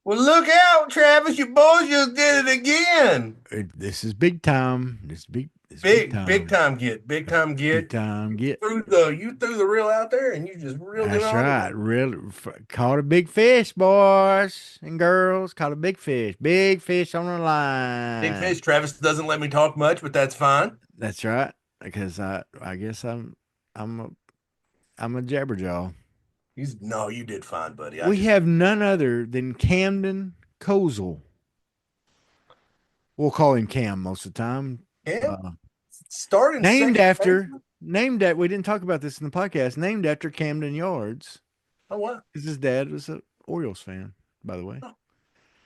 Well, look out, Travis. Your boys just did it again. This is big time. It's big Big time. time get. Big time Big get. time. Get. You threw the reel out there and you just reeled it That's on right. in. Really caught a big fish, boys and girls. Caught a big fish. Big fish on the Big line. fish. Travis doesn't let me talk much, but that's fine. That's right. Because I guess I'm a I'm a jabberjaw. He's no, you did fine, buddy. I We just have none other than Camden Kozel. We'll call him Cam most of the time. yeah. Uh, Starting named second after baseman. named at we didn't talk about this in the podcast. Named after Camden Yards, Oh wow. because his dad was an Orioles fan, by the way.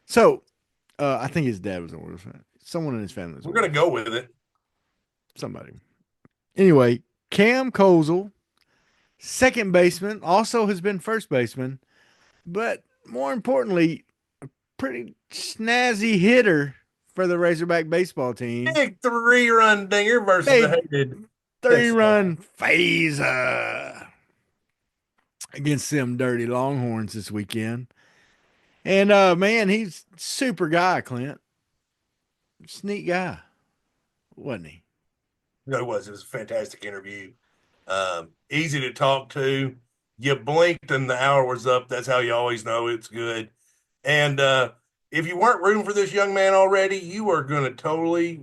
So I think his dad was an Orioles fan. Someone in his family was We're gonna Orioles. go with it. Somebody. Anyway, Cam Kozel, second baseman, also has been first baseman, but more importantly, a pretty snazzy hitter for the Razorback baseball team. Big 3-run dinger versus the Big hated three Texas Longhorns. run phaser against them dirty Longhorns this weekend. And man, he's super guy, Clint. Sneak guy, wasn't he? No, it was. It was a fantastic interview. Easy to talk to. You blinked and the hour was up. That's how you always know it's good. And if you weren't rooting for this young man already, you are going to totally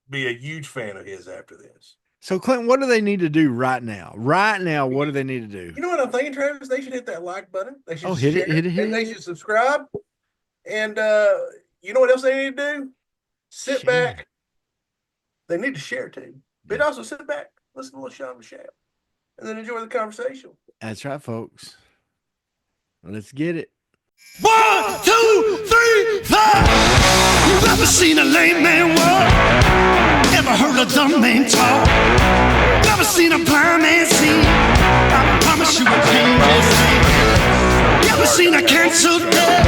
be a huge fan of his after this. So, Clint, what do they need to do right now? Right now, what do they need to do? You know what I'm thinking, Travis? They should hit that like button. They should Oh, hit share it, hit it, hit and they it. should subscribe. And you know what else they need to do? Sit Share. back. They need to share too. But also sit back, listen to a little Sean Michelle, and then enjoy the conversation. That's right, folks. Let's get it. 1, 2, 3, 4. You ever seen a lame man walk? Ever heard a dumb man talk? Never seen a blind man see? I promise you a change his name. You ever seen a cancer dead?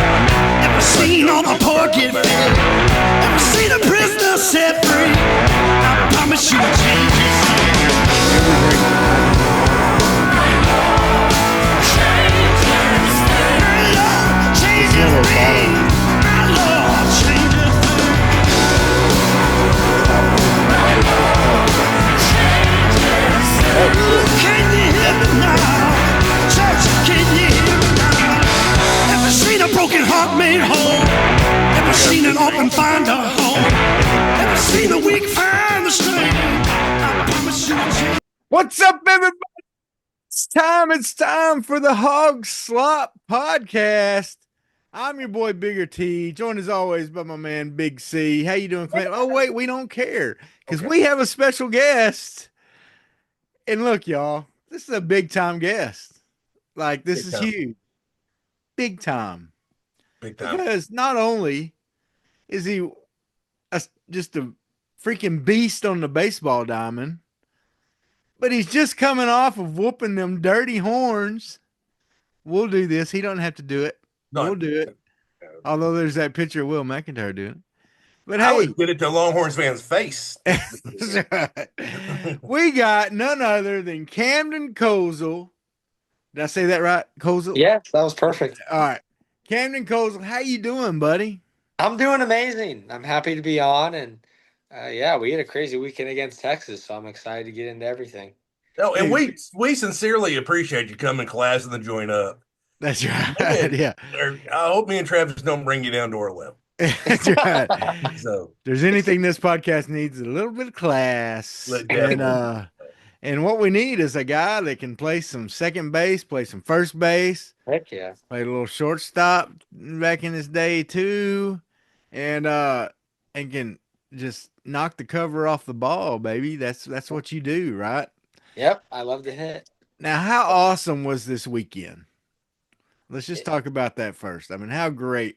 Ever seen all the poor get fed? Ever seen a prisoner set free? I promise you a change his name. Ever seen a broken heart made whole? Ever seen an orphan find a home? Ever seen a weak find the strength? I promise you a change. What's up, everybody? It's time for the Hawg Slop podcast. I'm your boy Bigger T, joined as always by my man Big C. How you doing, Clint? Oh wait, we don't care because we have a special guest. And look, y'all, this is a big time guest. Like this Big is time. huge, big time. Big time. Because not only is he just a freaking beast on the baseball diamond, but he's just coming off of whooping them dirty horns. We'll do this. He don't have to do it. We'll do it. Although there's that picture of Will McIntyre doing it. But I hey, would get it to Longhorns fans' face. we got none other than Camden Kozel. Did I say that right? Kozel? Yes, that was perfect. All right. Camden Kozel, how you doing, buddy? I'm doing amazing. I'm happy to be on, and yeah, we had a crazy weekend against Texas, so I'm excited to get into everything. No, and we sincerely appreciate you coming to class and then join up. That's right. And, Yeah. I hope me and Travis don't bring you down to our level. That's right. So there's anything this podcast needs, a little bit of class. And what we need is a guy that can play some second base, play some first base. Heck yeah. Played a little shortstop back in his day too. And can just knock the cover off the ball, baby. That's what you do, right? Yep, I love to hit. Now, how awesome was this weekend? Let's just talk about that first. I mean, how great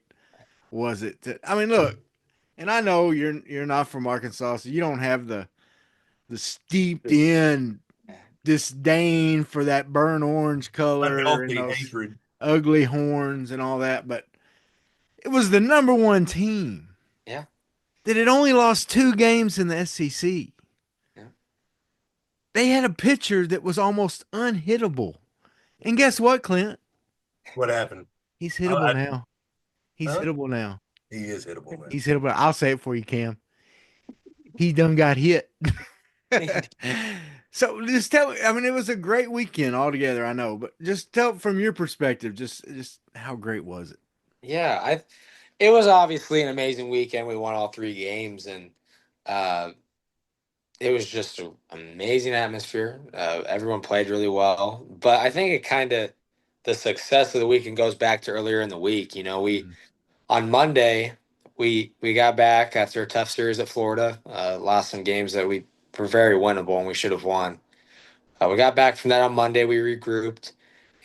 was it? Look, and I know you're not from Arkansas, so you don't have the steeped in disdain for that burnt orange color and those hatred. ugly horns and all that, but it was the number one team. Yeah. That had only lost 2 games in the SEC. Yeah. They had a pitcher that was almost unhittable. And guess what, Clint? What happened? He's hittable now. He's Huh? hittable now. He is hittable, man. He's hittable. I'll say it for you, Cam. He done got hit. So just tell me, I mean, it was a great weekend altogether, I know, but just tell from your perspective, just how great was it? Yeah, it was obviously an amazing weekend. We won all three games, and uh, it was just an amazing atmosphere. Everyone played really well, but I think it kind of the success of the weekend goes back to earlier in the week. You know, we Mhm. on Monday we got back after a tough series at Florida, lost some games that we were very winnable and we should have won. We got back from that on Monday. We regrouped,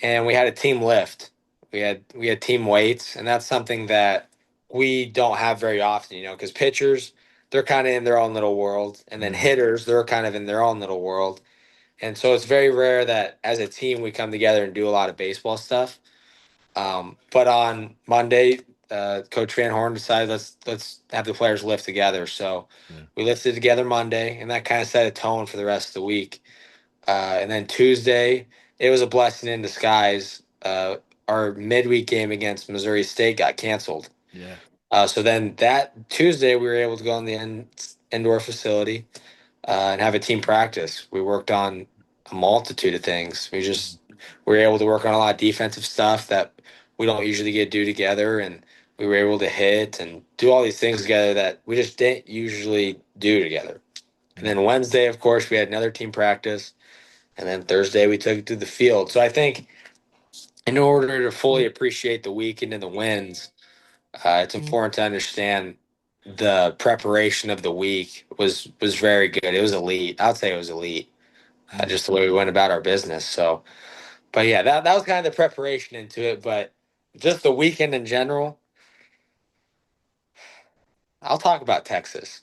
and we had a team lift. We had team weights, and that's something that we don't have very often. You know, because pitchers they're kind of in their own little world, and then Mhm. hitters they're kind of in their own little world. And so it's very rare that as a team we come together and do a lot of baseball stuff. But on Monday, Coach Van Horn decided let's have the players lift together. So Yeah. we lifted together Monday, and that kind of set a tone for the rest of the week. And then Tuesday, it was a blessing in disguise. Our midweek game against Missouri State got canceled. Yeah. So then that Tuesday, we were able to go in the indoor facility and have a team practice. We worked on a multitude of things. Mhm. We were able to work on a lot of defensive stuff that we don't usually get to do together, and we were able to hit and do all these things together that we just didn't usually do together. And Yeah. then Wednesday, of course, we had another team practice, and then Thursday we took it to the field. So I think in order to fully appreciate the weekend and the wins, it's important to understand the preparation of the week was very good. It was elite. I'd say it was elite. Mm. Just the way we went about our business. So, but yeah, that was kind of the preparation into it. But just the weekend in general, I'll talk about Texas.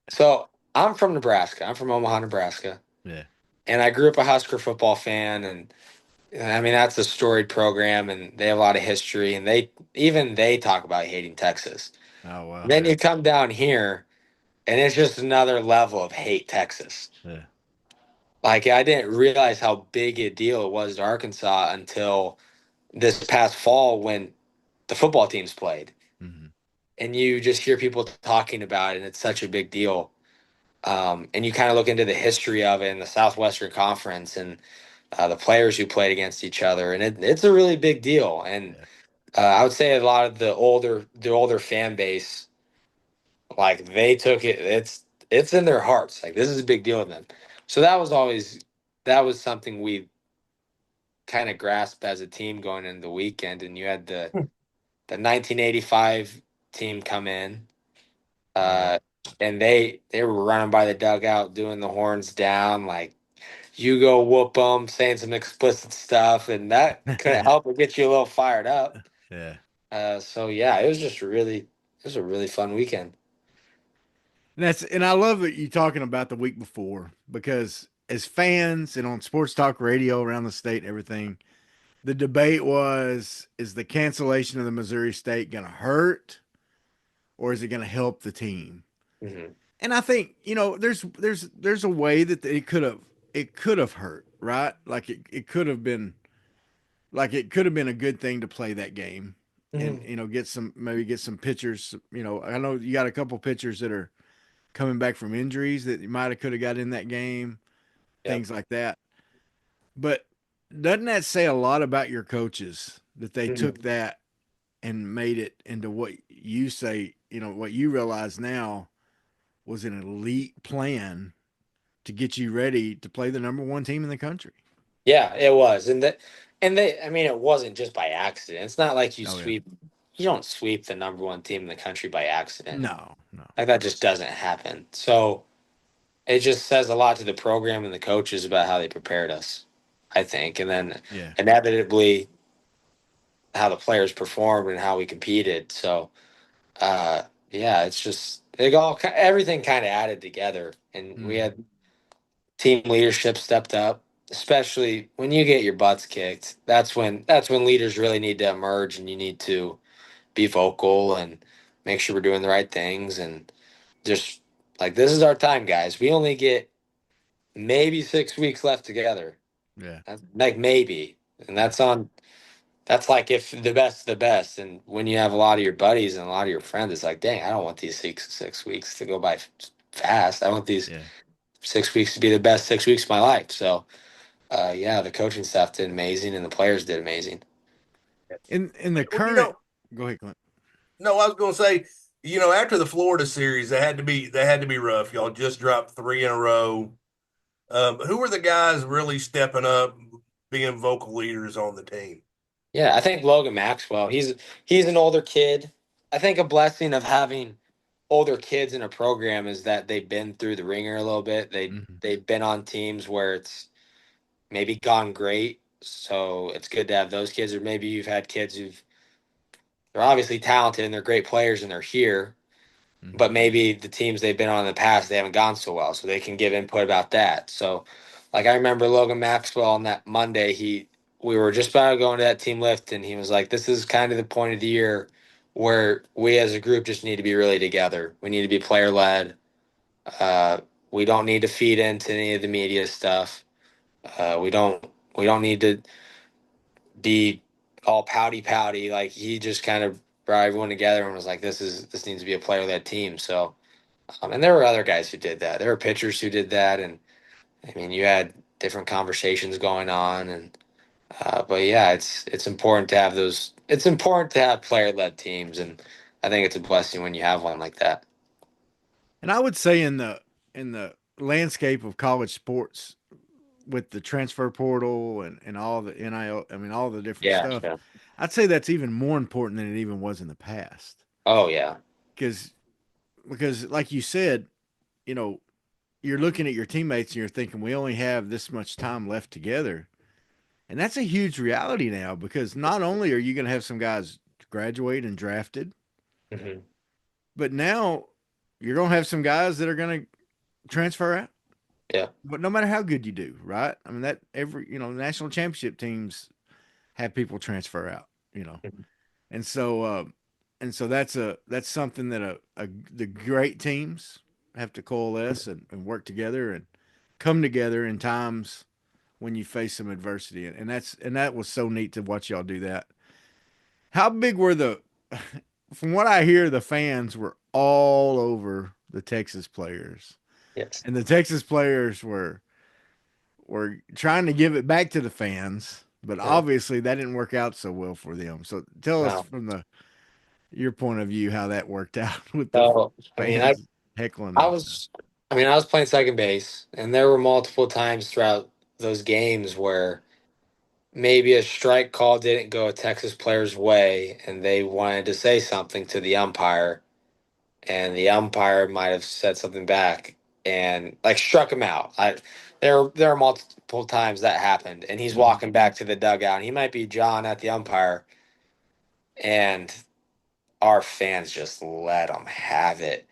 So I'm from Nebraska. I'm from Omaha, Nebraska, Yeah. and I grew up a Husker football fan. And I mean that's a storied program, and they have a lot of history. And they talk about hating Texas. Oh wow. Then you come down here, and it's just another level of hate Texas. Yeah. Like I didn't realize how big a deal it was to Arkansas until this past fall when the football teams played, Mhm. and you just hear people talking about it, and it's such a big deal. And you kind of look into the history of it in the Southwestern Conference and the players who played against each other, and it's a really big deal. And Yeah. I would say a lot of the older fan base, like they took it. It's in their hearts. Like this is a big deal to them. So that was something we kind of grasped as a team going into the weekend. And you had the 1985 team come in, Oh. uh, and they were running by the dugout doing the horns down, like you go whoop them, saying some explicit stuff, and that could help or get you a little fired up. Yeah. So yeah, it was a really fun weekend. And I love that you talking about the week before because as fans and on sports talk radio around the state and everything, the debate was is the cancellation of the Missouri State going to hurt or is it going to help the team? Hmm. And I think, there's a way that it could have hurt, right? Like it could have been a good thing to play that game and Hmm. get some pitchers, I know you got a couple pitchers that are coming back from injuries that you might have could have got in that game, Yep. things like that. But doesn't that say a lot about your coaches that they took Hmm. that and made it into what you say, what you realize now was an elite plan to get you ready to play the number one team in the country? Yeah, it was, I mean, it wasn't just by accident. It's not like Oh yeah. you don't sweep the number one team in the country by accident. No, no. Like that just doesn't happen. So it just says a lot to the program and the coaches about how they prepared us, I think, and then Yeah. inevitably how the players performed and how we competed. So, yeah, it's just everything kind of added together, and we Mhm. had team leadership stepped up, especially when you get your butts kicked. That's when leaders really need to emerge, and you need to be vocal and make sure we're doing the right things, and just like this is our time, guys. We only get maybe 6 weeks left together. Yeah. Like maybe, and that's like if the best of the best. And when you have a lot of your buddies and a lot of your friends, it's like, dang, I don't want these six weeks to go by fast. I want these Yeah. 6 weeks to be the best 6 weeks of my life. So, yeah, the coaching staff did amazing and the players did amazing. In the Well, current, go ahead, Clint. no, I was going to say, after the Florida series, they had to be rough. Y'all just dropped three in a row. Who were the guys really stepping up, being vocal leaders on the team? Yeah, I think Logan Maxwell, he's an older kid. I think a blessing of having older kids in a program is that they've been through the ringer a little bit. Mhm. They've been on teams where it's maybe gone great. So it's good to have those kids, or maybe you've had kids they're obviously talented and they're great players and they're here, Mhm. but maybe the teams they've been on in the past they haven't gone so well, so they can give input about that. So, like I remember Logan Maxwell on that Monday, we were just about to go into that team lift, and he was like, "This is kind of the point of the year where we as a group just need to be really together. We need to be player led. Uh, we don't need to feed into any of the media stuff. We don't need to be all pouty. Like he just kind of brought everyone together and was like, this needs to be a player led team. So, and there were other guys who did that. There were pitchers who did that, and I mean, you had different conversations going on, and but yeah, it's important to have those. It's important to have player led teams, and I think it's a blessing when you have one like that. And I would say in the landscape of college sports with the transfer portal and all the NIL, I mean all the different Yeah. stuff, Yeah. I'd say that's even more important than it even was in the past. Oh yeah. Because like you said, you know, you're looking at your teammates and you're thinking we only have this much time left together. And that's a huge reality now because not only are you going to have some guys graduate and drafted, Hmm. but now you're going to have some guys that are going to transfer out. Yeah. But no matter how good you do, right? I mean that national championship teams have people transfer out, you know. Mhm. And so that's something that the great teams have to coalesce and work together and come together in times when you face some adversity. And that was so neat to watch y'all do that. How big were the from what I hear, the fans were all over the Texas players. Yes. And the Texas players were trying to give it back to the fans, but Yeah. obviously that didn't work out so well for them. So tell us No. from your point of view how that worked out with the So I mean, fans heckling I and stuff. was, I was playing second base, and there were multiple times throughout those games where maybe a strike call didn't go a Texas player's way, and they wanted to say something to the umpire, and the umpire might have said something back and like struck him out. There are multiple times that happened, and he's Mhm. walking back to the dugout, and he might be John at the umpire, and our fans just let him have it.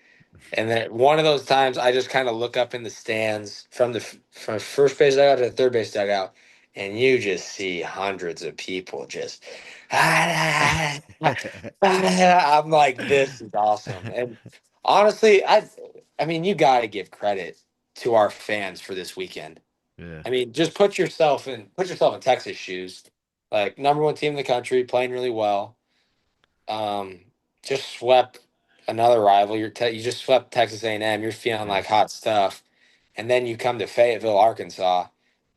And then one of those times, I just kind of look up in the stands from first base dugout to the third base dugout, and you just see hundreds of people just. I'm like, this is awesome. And honestly, I mean, you got to give credit to our fans for this weekend. Yeah. I mean, just put yourself in Texas shoes, like number one team in the country, playing really well. Um, just swept another rival. You just swept Texas A&M. You're feeling Yeah. like hot stuff, and then you come to Fayetteville, Arkansas,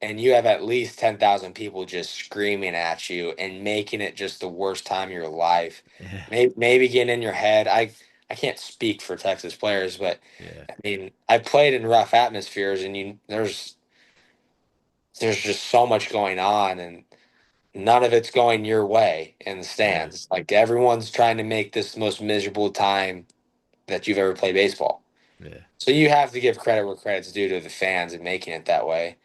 and you have at least 10,000 people just screaming at you and making it just the worst time of your life. Yeah. Maybe getting in your head. I can't speak for Texas players, but Yeah. I mean, I played in rough atmospheres, and there's just so much going on, and none of it's going your way in the Yeah. stands. Like everyone's trying to make this the most miserable time that you've ever played baseball. Yeah. So you have to give credit where credit's due to the fans and making it that way.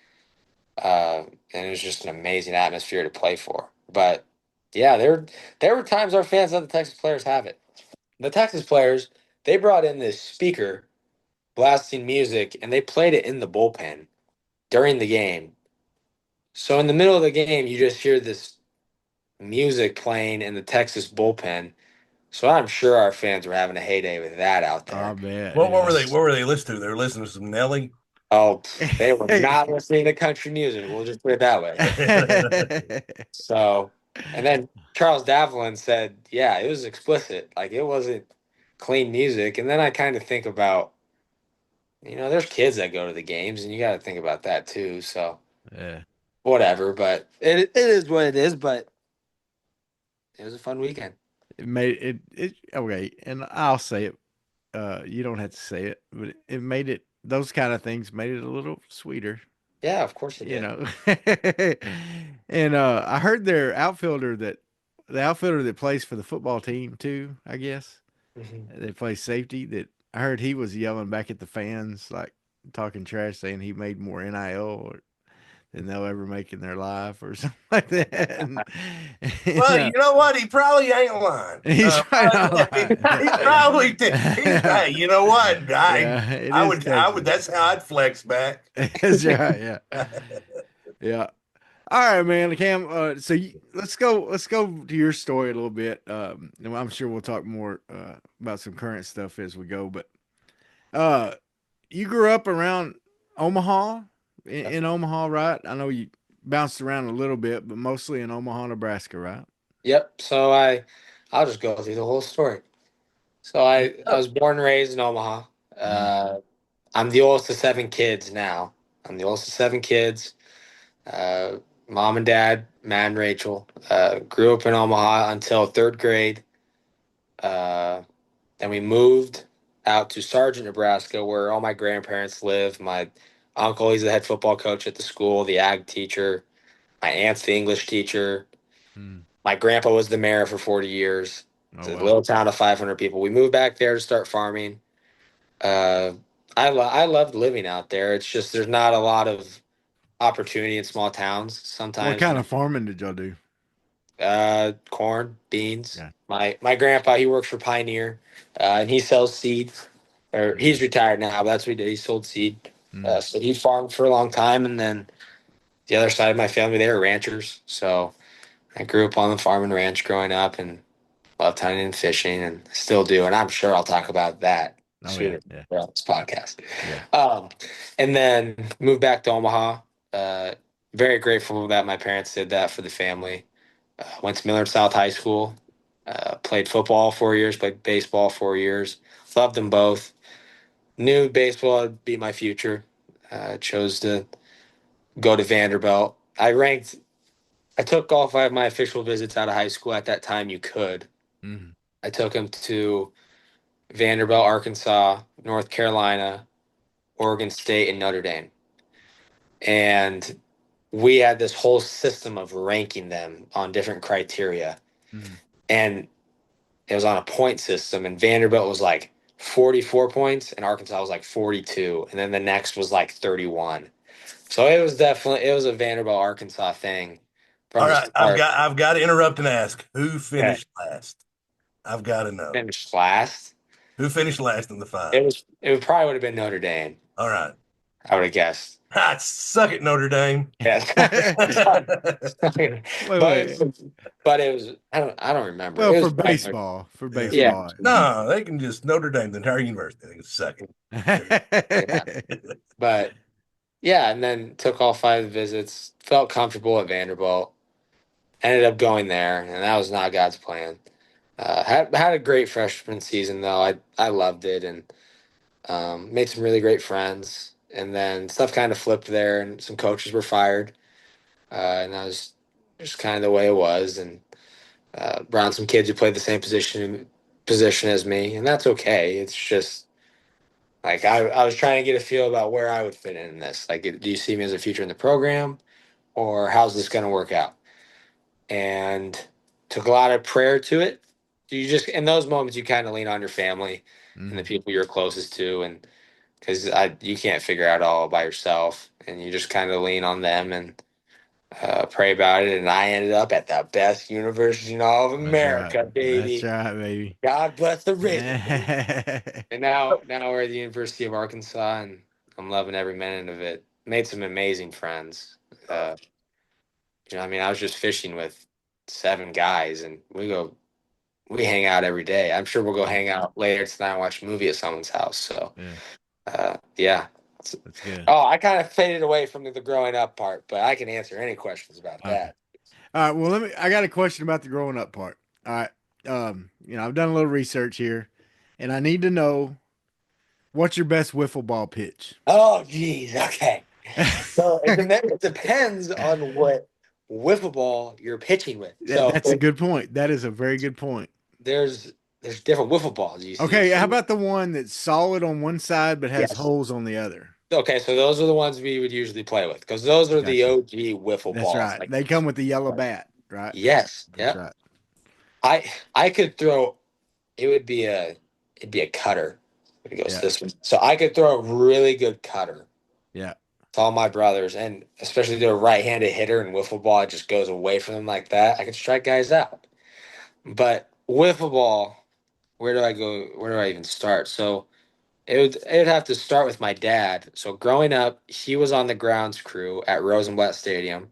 And it was just an amazing atmosphere to play for. But yeah, there were times our fans let the Texas players have it. The Texas players, they brought in this speaker blasting music and they played it in the bullpen during the game. So in the middle of the game, you just hear this music playing in the Texas bullpen. So I'm sure our fans were having a heyday with that out I there. bet. What Yeah. were they? What were they listening to? They were listening to some Nelly. Oh, they were not listening to country music. We'll just put it that way. So And then Charles Davlin said, yeah, it was explicit. Like, it wasn't clean music. And then I kind of think about, there's kids that go to the games, and you got to think about that too. So, Yeah. whatever. But it is what it is. But it was a fun weekend. It made it okay, and I'll say it. You don't have to say it, but it made it those kind of things made it a little sweeter, Yeah, of course it you did. know. And I heard their outfielder that the outfielder that plays for the football team too, I guess. Mhm. They play safety that I heard he was yelling back at the fans, like talking trash, saying he made more NIL than they'll ever make in their life or something like that. And, Well, you know what? He probably ain't lying. he's right on He probably did. Hey, you know what? Yeah, it I is would. Texas. That's how I'd flex back. That's right. Yeah. Yeah. All right, man. Cam. Let's go to your story a little bit. And I'm sure we'll talk more about some current stuff as we go. But uh, you grew up around Omaha, in Omaha, right? I know you bounced around a little bit, but mostly in Omaha, Nebraska, right? Yep. So I'll just go through the whole story. So I was born and raised in Omaha. Mm, Uh, I'm the oldest of seven kids now. I'm the oldest of seven kids. Uh, Mom and dad, Matt and Rachel, grew up in Omaha until third grade. Uh, then we moved out to Sargent, Nebraska, where all my grandparents live. My uncle, he's the head football coach at the school, the ag teacher. My aunt's the English teacher. mm. My grandpa was the mayor for 40 years. It's Oh a wow. little town of 500 people. We moved back there to start farming. Uh, I loved living out there. It's just there's not a lot of opportunity in small towns What sometimes. kind of farming did y'all do? Corn, beans. Yeah. My grandpa, he works for Pioneer, and he sells seed. Or he's retired now, but that's what he did. He sold seed. Mm. So he farmed for a long time, and then the other side of my family, they were ranchers. So I grew up on the farm and ranch growing up, and loved hunting and fishing, and still do. And I'm sure I'll talk about that Oh yeah. sooner Yeah. on this podcast. Yeah. And then moved back to Omaha. Uh, very grateful that my parents did that for the family. Went to Millard South High School. Played football 4 years, played baseball 4 years. Loved them both. Knew baseball would be my future. Chose to go to Vanderbilt. I took all five of my official visits out of high school at that time you could. Mm. I took him to Vanderbilt, Arkansas, North Carolina, Oregon State, and Notre Dame. And we had this whole system of ranking them on different criteria. Mm. And it was on a point system. And Vanderbilt was like 44 points, and Arkansas was like 42. And then the next was like 31. So it was a Vanderbilt, Arkansas thing from All the right, I've start. got I've got to interrupt and ask who Okay. finished last. I've got to know Finished last. who finished last in the five. It probably would have been Notre Dame, All right, I would have guessed. I suck at Notre Dame. Yes. Wait, but wait. it was, but it was I don't remember. Well, It for was baseball, for Yeah. yeah. baseball. No, they can just Notre Dame, the entire university. They can suck Yeah. But yeah, and then took all five visits, felt comfortable at Vanderbilt, ended up going there, and that was not God's plan. Had a great freshman season though. I loved it and made some really great friends. And then stuff kind of flipped there, and some coaches were fired, and that was just kind of the way it was. And around some kids who played the same position as me, and that's okay. It's just like I was trying to get a feel about where I would fit in this. Like, do you see me as a future in the program, or how's this going to work out? And took a lot of prayer to it. You just in those moments you kind of lean on your family and the Mm. people you're closest to, and because you can't figure out all by yourself, and you just kind of lean on them and pray about it. And I ended up at the best university in all of That's right. America, That's baby. right, baby. God bless the rich. Yeah. And now we're at the University of Arkansas, and I'm loving every minute of it. Made some amazing friends. I mean, I was just fishing with seven guys, and we hang out every day. I'm sure we'll go hang out later tonight and watch a movie at someone's house. So, yeah. That's good. Oh, I kind of faded away from the growing up part, but I can answer any questions about Okay. that. All right. Well, I got a question about the growing up part. All right. I've done a little research here, and I need to know what's your best wiffle ball pitch. Oh, geez. Okay. So it depends on what wiffle ball you're pitching with. So That's a good point. That is a very good point. there's there's different wiffle balls. You see. Okay, how about the one that's solid on one side but has Yes. holes on the other? Okay, so those are the ones we would usually play with because those are the Gotcha. OG wiffle That's balls. right. Like, They come with the yellow bat, right? yes, That's yeah. right. I could throw. It would be a cutter. It goes Yeah. this way. So I could throw a really good cutter Yeah. to all my brothers, and especially to a right-handed hitter and wiffle ball, it just goes away from them like that. I could strike guys out. But wiffle ball, where do I go? Where do I even start? So it would have to start with my dad. So growing up, he was on the grounds crew at Rosenblatt Stadium,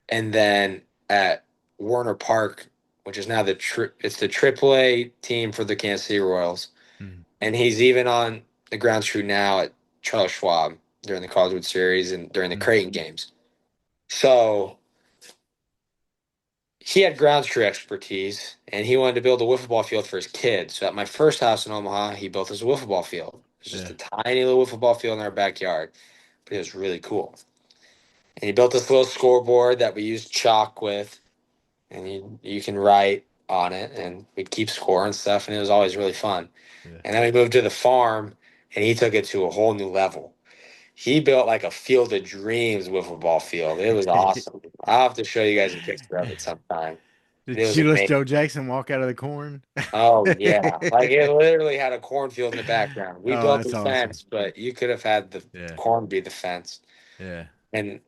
and then at Warner Park, which is now it's the AAA team for the Kansas City Royals, Mhm. and he's even on the grounds crew now at Charles Schwab during the College World Series and during the Mhm. Creighton games. So he had grounds crew expertise, and he wanted to build a wiffle ball field for his kids. So at my first house in Omaha, he built us a wiffle ball field. It's just Yeah. a tiny little wiffle ball field in our backyard, but it was really cool. And he built this little scoreboard that we used chalk with, and you can write on it, and we'd keep score and stuff, and it was always really fun. Yeah. And then we moved to the farm, and he took it to a whole new level. He built like a Field of Dreams wiffle ball field. It was awesome. I'll have to show you guys a picture of it sometime. Did It was Shoeless amazing. Joe Jackson walk out of the corn? Oh yeah, like it literally had a cornfield in the background. We Oh, built that's the awesome. fence, but you could have had the Yeah. corn be the fence. Yeah. And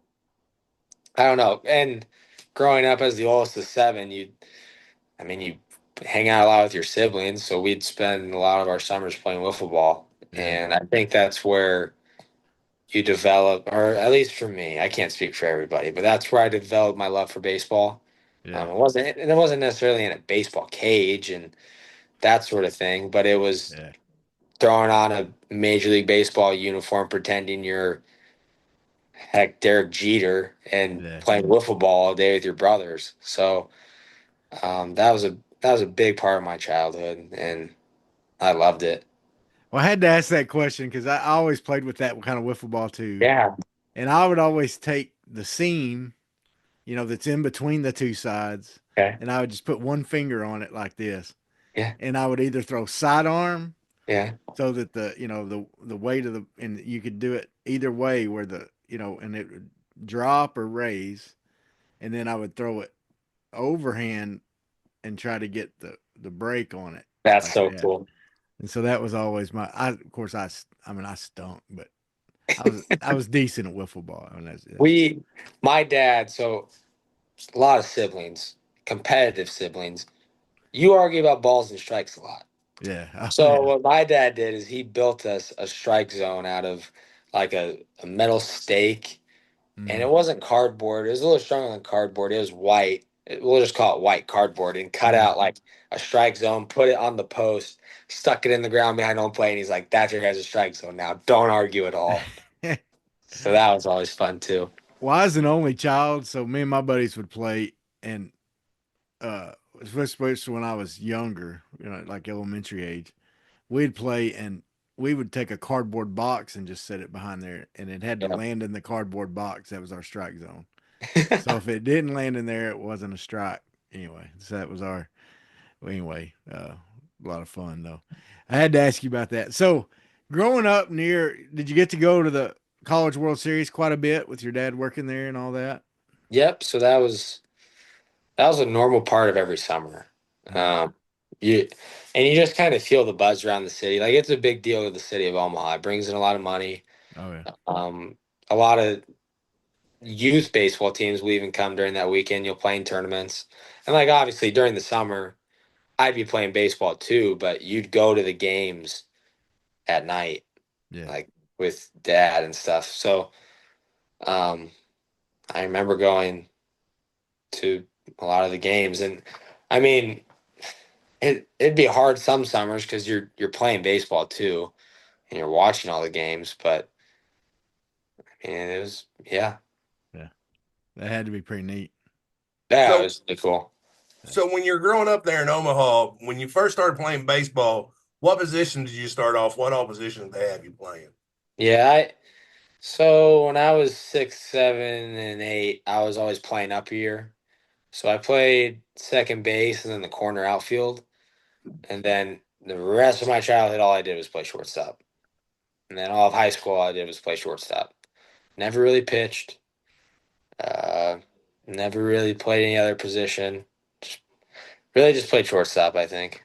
I don't know. And growing up as the oldest of seven, you hang out a lot with your siblings, so we'd spend a lot of our summers playing wiffle ball. Yeah. And I think that's where you develop, or at least for me, I can't speak for everybody, but that's where I developed my love for baseball. Yeah. It wasn't necessarily in a baseball cage and that sort of thing, but it was Yeah. throwing on a Major League Baseball uniform, pretending you're heck Derek Jeter, and Yeah. playing wiffle ball all day with your brothers. So that was a big part of my childhood, and I loved it. Well, I had to ask that question because I always played with that kind of wiffle ball too. Yeah. And I would always take the seam, that's in between the two sides, Okay. and I would just put one finger on it like this. Yeah. And I would either throw sidearm Yeah. so that the weight of and you could do it either way where and it would drop or raise. And then I would throw it overhand and try to get the break on it That's like so that. cool. And so that was always of course I mean I stunk, but I was decent at wiffle ball. I mean, My dad, so a lot of siblings, competitive siblings. You argue about balls and strikes a lot. yeah. Oh, So yeah. what my dad did is he built us a strike zone out of like a metal stake, and Mm, it wasn't cardboard. It was a little stronger than cardboard. It was white. We'll just call it white cardboard, and cut mm. out like a strike zone, put it on the post, stuck it in the ground behind home plate, and he's like, "That's your guys' strike zone now. Don't argue at all." So that was always fun too. Well, I was an only child, so me and my buddies would play, and especially when I was younger, like elementary age, we'd play and we would take a cardboard box and just set it behind there, and it had to Yeah. land in the cardboard box. That was our strike zone. So if it didn't land in there, it wasn't a strike. Anyway, so that was our. Well, anyway, a lot of fun though. I had to ask you about that. So, growing up did you get to go to the College World Series quite a bit with your dad working there and all that? Yep. So that was a normal part of every summer. Mhm. Um, you and you just kind of feel the buzz around the city. Like it's a big deal to the city of Omaha. It brings in a lot of money. Oh yeah, Um, a lot of youth baseball teams will even come during that weekend. You'll play in tournaments, and like obviously during the summer, I'd be playing baseball too. But you'd go to the games at night, yeah, like with dad and stuff. So um, I remember going to a lot of the games, and I mean, it'd be hard some summers because you're playing baseball too, and you're watching all the games. But I mean, it was, yeah. yeah. That had to be pretty neat. Yeah, it So, was really cool. so when you're growing up there in Omaha, when you first started playing baseball, what position did you start off? What all positions did they have you playing? Yeah, so when I was 6, 7, and 8, I was always playing up here. So I played second base and then the corner outfield. And then the rest of my childhood, all I did was play shortstop. And then all of high school, all I did was play shortstop. Never really pitched. Uh, Never really played any other position. Just, really just played shortstop, I think.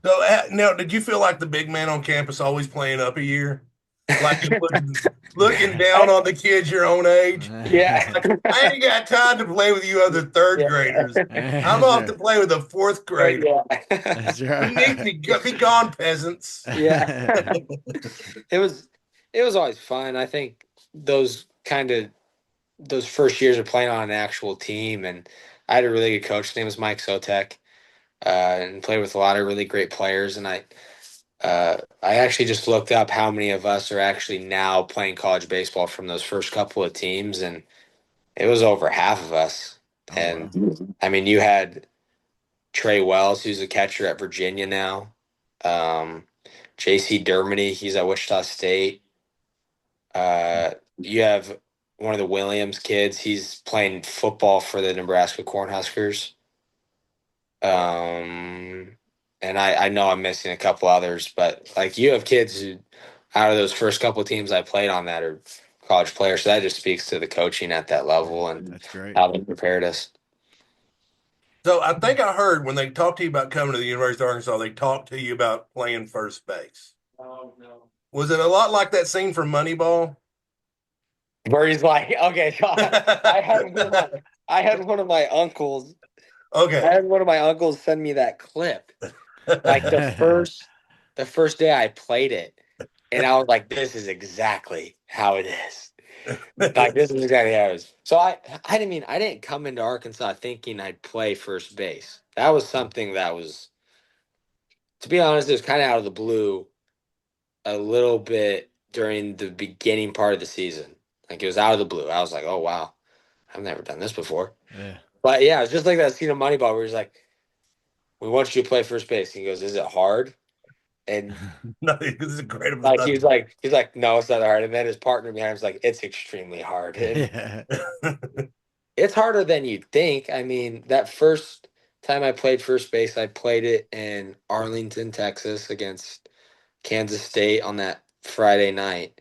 So now, did you feel like the big man on campus always playing up a year? Like you're looking down on the kids your own age? Yeah. Like, I ain't got time to play with you other third Yeah. graders. I'm off to play with a fourth grader. That's You need to right. be gone, peasants. Yeah. It was always fun. I think those first years of playing on an actual team, and I had a really good coach. His name was Mike Sotek, and played with a lot of really great players. And I actually just looked up how many of us are actually now playing college baseball from those first couple of teams, and it was over half of us. Oh, And wow. I mean, you had Trey Wells, who's a catcher at Virginia now. Um, JC Dermody, he's at Wichita State. You have one of the Williams kids. He's playing football for the Nebraska Cornhuskers. And I know I'm missing a couple others, but like you have kids who, out of those first couple of teams I played on that are college players. So that just speaks to the coaching at that level and That's great. how they prepared us. So I think I heard when they talked to you about coming to the University of Arkansas, they talked to you about playing first base. Oh no. Was it a lot like that scene from Moneyball? Where he's like, okay, so I had one of my uncles. I Okay. had one of my uncles send me that clip. Like the first day I played it, and I was like, this is exactly how it is. Like this is exactly how it is. So I didn't come into Arkansas thinking I'd play first base. That was something that was, to be honest, it was kind of out of the blue a little bit during the beginning part of the season. Like it was out of the blue. I was like, oh wow, I've never done this before. Yeah. But yeah, it's just like that scene of Moneyball where he's like, we want you to play first base. He goes, is it hard? And No, this is great. like he's like, no, it's not hard. And then his partner behind him's like, it's extremely hard. And Yeah. it's harder than you'd think. I mean, that first time I played first base, I played it in Arlington, Texas against Kansas State on that Friday night.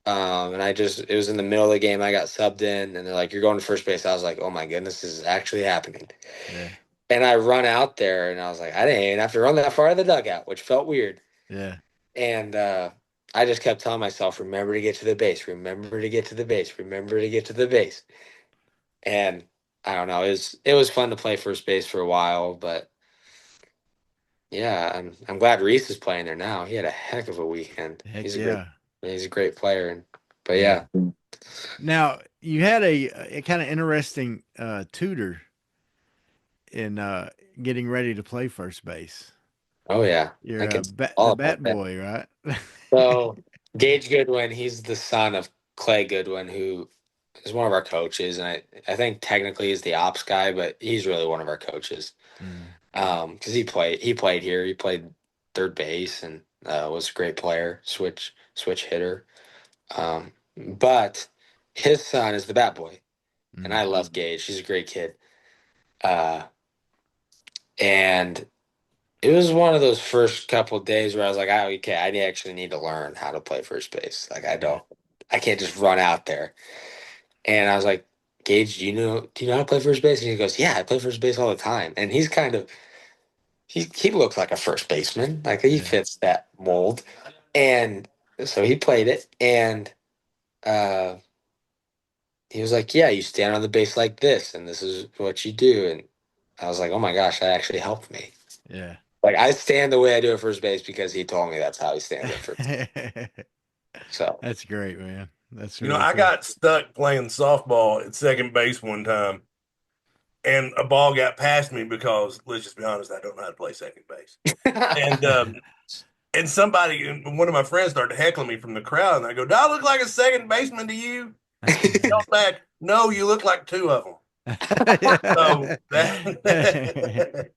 And it was in the middle of the game. I got subbed in, and they're like, you're going to first base. I was like, oh my goodness, this is actually happening. Yeah. And I run out there, and I was like, I didn't even have to run that far to the dugout, which felt weird. Yeah. And I just kept telling myself, remember to get to the base, remember to get to the base, remember to get to the base. And I don't know, it was fun to play first base for a while, but yeah, I'm glad Reese is playing there now. He had a heck of a weekend. Heck He's a yeah. great player. But yeah. Now you had a kind of interesting tutor in getting ready to play first base. Oh yeah. You're I can the all bat about that. boy, right? So Gage Goodwin, he's the son of Clay Goodwin, who is one of our coaches, and I think technically he's the ops guy, but he's really one of our coaches. Because he played here, he played third base, and was a great player, switch hitter. But his son is the bat boy, and I love Gage. He's a great kid. And it was one of those first couple of days where I was like, oh, okay, I actually need to learn how to play first base. Like I can't just run out there. And I was like, Gage, do you know how to play first base? And he goes, yeah, I play first base all the time. And he's kind of he looks like a first baseman. Like he fits that mold. And so he played it, and he was like, yeah, you stand on the base like this, and this is what you do. And I was like, oh my gosh, that actually helped me. Yeah. Like I stand the way I do at first base because he told me that's how he stands at first base. So That's great, man. That's You know, really I cool. got stuck playing softball at second base one time, and a ball got past me because, let's just be honest, I don't know how to play second base. And one of my friends started heckling me from the crowd, and I go, "Do I look like a second baseman to you?" He yelled back, "No, you look like two of them." So that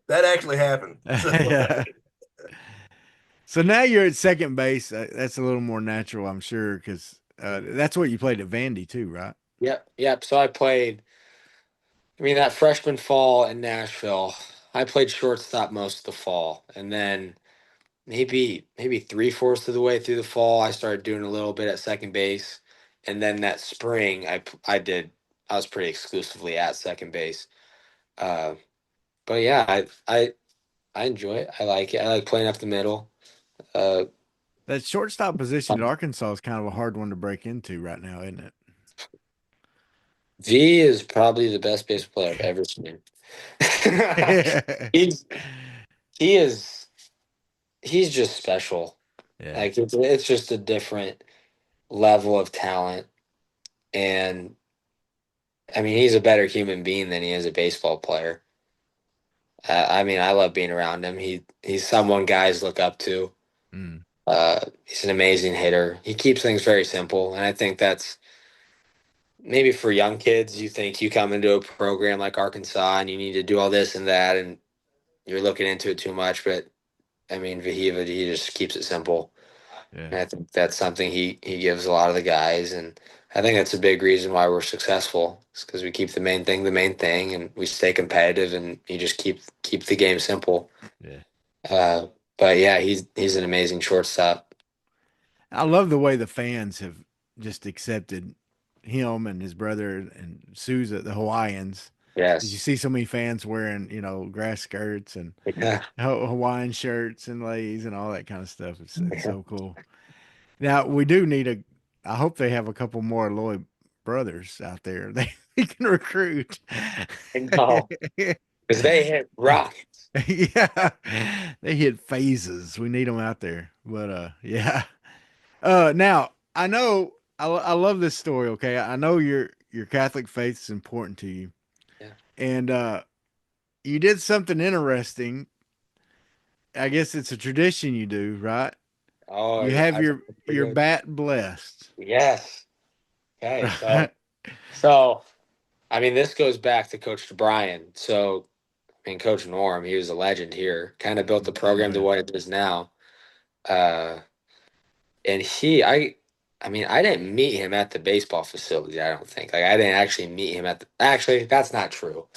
that actually happened. So Yeah. So now you're at second base. That's a little more natural, I'm sure, because that's what you played at Vandy too, right? Yep. So I played. I mean, that freshman fall in Nashville, I played shortstop most of the fall, and then maybe 3/4 of the way through the fall, I started doing a little bit at second base, and then that spring, I was pretty exclusively at second base. Uh, but yeah, I enjoy it. I like it. I like playing up the middle. Uh, That shortstop position at Arkansas is kind of a hard one to break into right now, isn't V is probably the best baseball player I've ever seen. it? he's he is he's just special. Yeah. Like it's just a different level of talent, and I mean he's a better human being than he is a baseball player. I mean I love being around him. He's someone guys look up to. Mm. He's an amazing hitter. He keeps things very simple, and I think that's maybe for young kids. You think you come into a program like Arkansas and you need to do all this and that, and you're looking into it too much. But I mean, Vahiva, he just keeps it simple. Yeah. And I think that's something he gives a lot of the guys, and I think that's a big reason why we're successful. It's because we keep the main thing, and we stay competitive, and you just keep the game simple. Yeah. Uh, but yeah, he's an amazing shortstop. I love the way the fans have just accepted him and his brother and Sousa, the Hawaiians. Did you Yes. see so many fans wearing, grass skirts and Yeah. Hawaiian shirts and leis and all that kind of stuff? It's so cool. Now we do need I hope they have a couple more Lloyd brothers out there they can recruit. I know. Because they hit rockets. Yeah, they hit phases. We need them out there. But yeah. Now I know I love this story. Okay, I know your Catholic faith is important to you, Yeah. and you did something interesting. I guess it's a tradition you do, right? Oh, You yeah. have I your forget. bat blessed. Yes. Okay. Right? So I mean, this goes back to Coach Brian. So I mean, Coach Norm, he was a legend here. Kind of built the Oh program to yeah. what it is now. Uh, and I mean, I didn't meet him at the baseball facility. I don't think. Like, I didn't actually meet him at the. Actually, that's not true.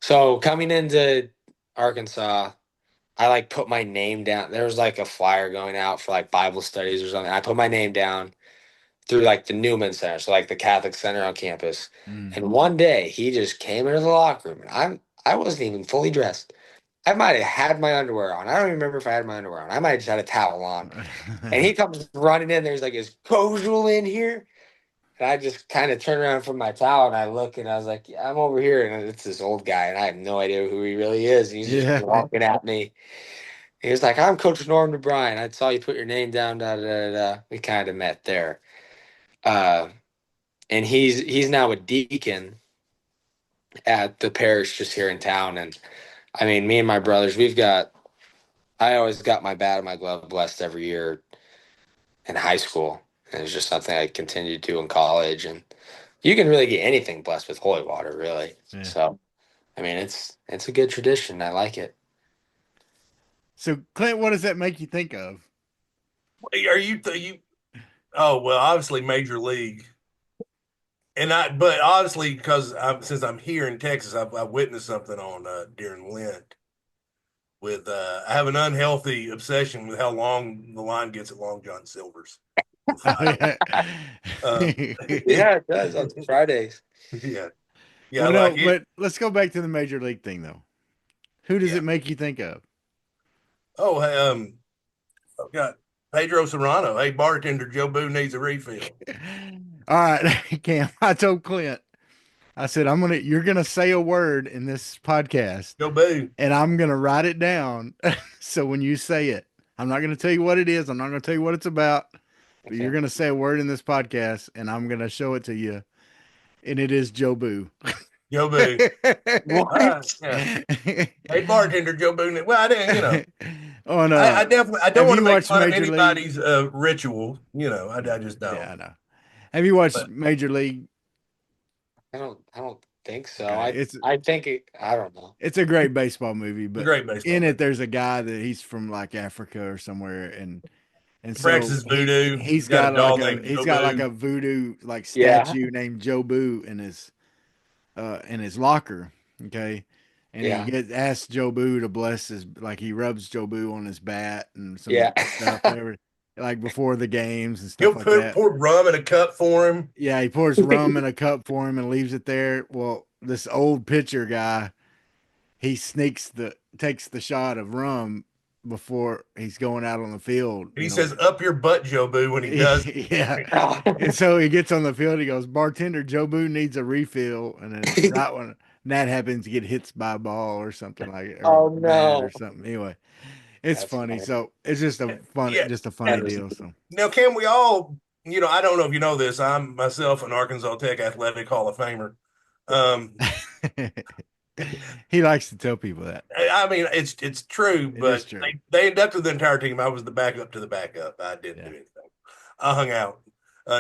So coming into Arkansas, I like put my name down. There was like a flyer going out for like Bible studies or something. I put my name down through like the Newman Center, so like the Catholic Center on campus. Mm. And one day he just came into the locker room, and I wasn't even fully dressed. I might have had my underwear on. I don't even remember if I had my underwear on. I might have just had a towel on. And he comes running in there. He's like, "Is Kozeal in here?" And I just kind of turn around from my towel and I look and I was like, "Yeah, I'm over here." And it's this old guy, and I have no idea who he really is. And he's just Yeah. walking at me. He was like, "I'm Coach Norm DeBryan. I saw you put your name down." Da da da da. We kind of met there. Uh, and he's now a deacon at the parish just here in town. And I mean, me and my brothers, I always got my bat and my glove blessed every year in high school. And it's just something I continued to do in college. And you can really get anything blessed with holy water, really. Yeah. So, I mean, it's a good tradition. I like it. So Clint, what does that make you think of? are you? Oh well, obviously Major League, but obviously because since I'm here in Texas, I've witnessed something on during Lent with I have an unhealthy obsession with how long the line gets at Long John Silver's. Oh, yeah. um, Yeah, it does on Fridays. yeah, yeah, I Well, no, like it. but let's go back to the major league thing though. Who does Yeah. it make you think of? Oh, hey, I've got Pedro Serrano. Hey, bartender, Joe Boo needs a refill. All right, Cam. I told Clint, I said, you're gonna say a word in this podcast, Joe Boo. and I'm gonna write it down. So when you say it, I'm not gonna tell you what it is. I'm not gonna tell you what it's about. But you're gonna say a word in this podcast, and I'm gonna show it to you, and it is Joe Boo. Joe Boo. What? Yeah. Hey, bartender, Joe Boo. Well, I didn't, On I definitely, I don't have want you to make watched fun of Major League? anybody's ritual. I just don't. Yeah, I know. Have you watched But Major League? I don't think so. Okay, I think I don't know. it's a great baseball movie, but Great baseball in movie. it there's a guy that he's from like Africa or somewhere, and so Practices voodoo. he's Got a got like doll a named Jobu. voodoo like Yeah, statue named Jobu in his locker. Okay. And he yeah, gets asks Jobu to bless his like he rubs Jobu on his bat and yeah. some stuff every like before the games and stuff He'll like that. pour rum in a cup for him. Yeah, he pours rum in a cup for him and leaves it there. Well, this old pitcher guy, he takes the shot of rum before he's going out on the field, And he says, "Up your butt, Jobu," when he does. Yeah. And so he gets on the field, he goes, "Bartender, Joe Boo needs a refill." And then right when that happens, to get hit by a ball or something like it, or Oh bat no, or something. Anyway, it's that's funny. funny. So it's just Yeah. just a funny That is- deal. So Now, can we all, I don't know if you know this. I'm myself an Arkansas Tech Athletic Hall of Famer. Um, he likes to tell people that. I mean, it's true, It is but true. they inducted the entire team. I was the backup to the backup. I didn't Yeah. do anything. I hung out,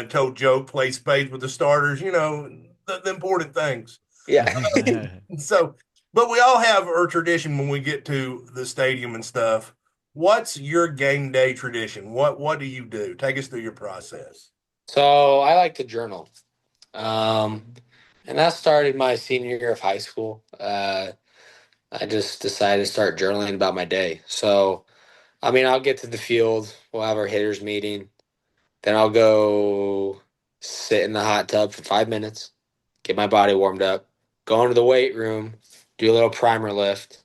told Joe, played spades with the starters. The important things. Yeah. So, but we all have our tradition when we get to the stadium and stuff. What's your game day tradition? What do you do? Take us through your process. So I like to journal. And that started my senior year of high school. I just decided to start journaling about my day. So, I mean, I'll get to the field, we'll have our hitters meeting, then I'll go sit in the hot tub for 5 minutes, get my body warmed up, go into the weight room, do a little primer lift,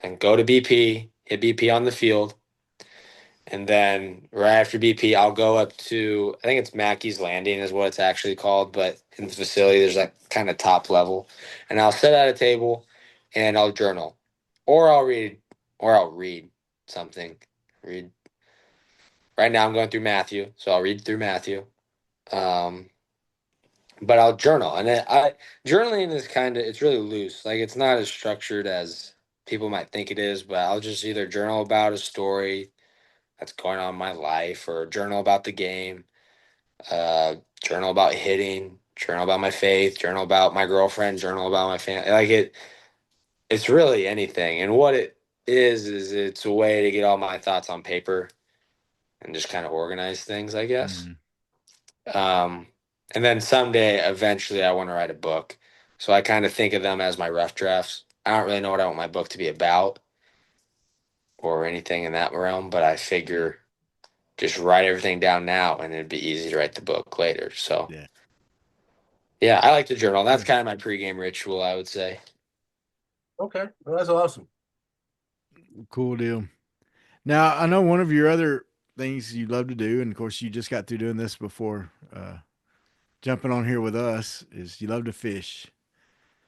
and go to BP, hit BP on the field. And then right after BP, I'll go up to, I think it's Mackey's Landing is what it's actually called, but in the facility, there's that kind of top level. And I'll sit at a table and I'll journal. Or I'll read something. Read. Right now I'm going through Matthew, so I'll read through Matthew. Um, but I'll journal. And journaling is it's really loose. Like it's not as structured as people might think it is, but I'll just either journal about a story that's going on in my life or journal about the game, journal about hitting, journal about my faith, journal about my girlfriend, journal about my family. It's really anything. And what it is it's a way to get all my thoughts on paper and just kind of organize things, I guess. Mhm. And then someday, eventually, I want to write a book. So I kind of think of them as my rough drafts. I don't really know what I want my book to be about or anything in that realm, but I figure just write everything down now and it'd be easy to write the book later. So, Yeah. yeah, I like to journal. That's Yeah. kind of my pregame ritual, I would say. Okay, well, that's awesome. Cool deal. Now I know one of your other things you love to do, and of course you just got through doing this before jumping on here with us, is you love to fish.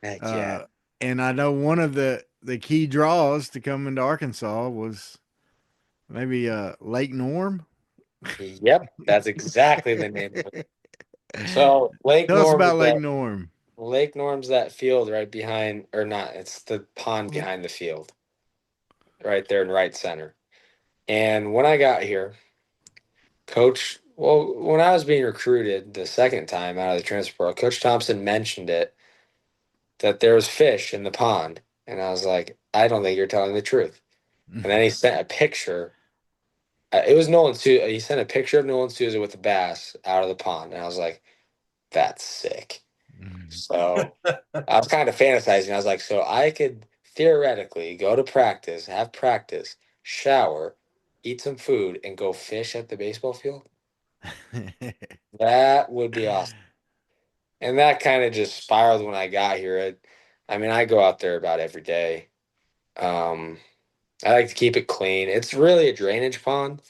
Heck yeah. Uh, and I know one of the key draws to come into Arkansas was maybe Lake Norm. Yep, that's exactly the name of it. So Tell us about Lake Norm. Lake Norm's that field right behind, or not, it's the pond behind the field, right there in right center. And when I got here, when I was being recruited the second time out of the transfer portal, Coach Thompson mentioned it that there was fish in the pond. And I was like, I don't think you're telling the truth. And then he sent a picture. It was Nolan Souza. He sent a picture of Nolan Souza with the bass out of the pond. And I was like, that's sick. So I was kind of fantasizing. I was like, so I could theoretically go to practice, have practice, shower, eat some food, and go fish at the baseball field. That would be awesome. And that kind of just spiraled when I got here. I mean, I go out there about every day. I like to keep it clean. It's really a drainage pond.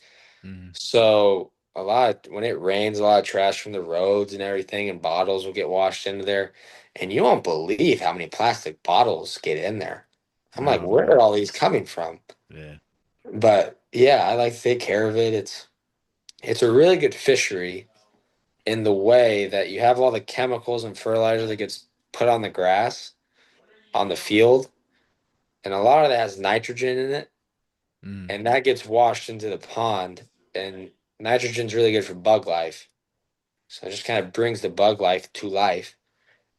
So when it rains, a lot of trash from the roads and everything and bottles will get washed into there. And you won't believe how many plastic bottles get in there. I'm like, where are all these coming from? Yeah. But yeah, I like to take care of it. It's a really good fishery in the way that you have all the chemicals and fertilizer that gets put on the grass on the field. And a lot of that has nitrogen in it. And that gets washed into the pond. And nitrogen's really good for bug life. So it just kind of brings the bug life to life.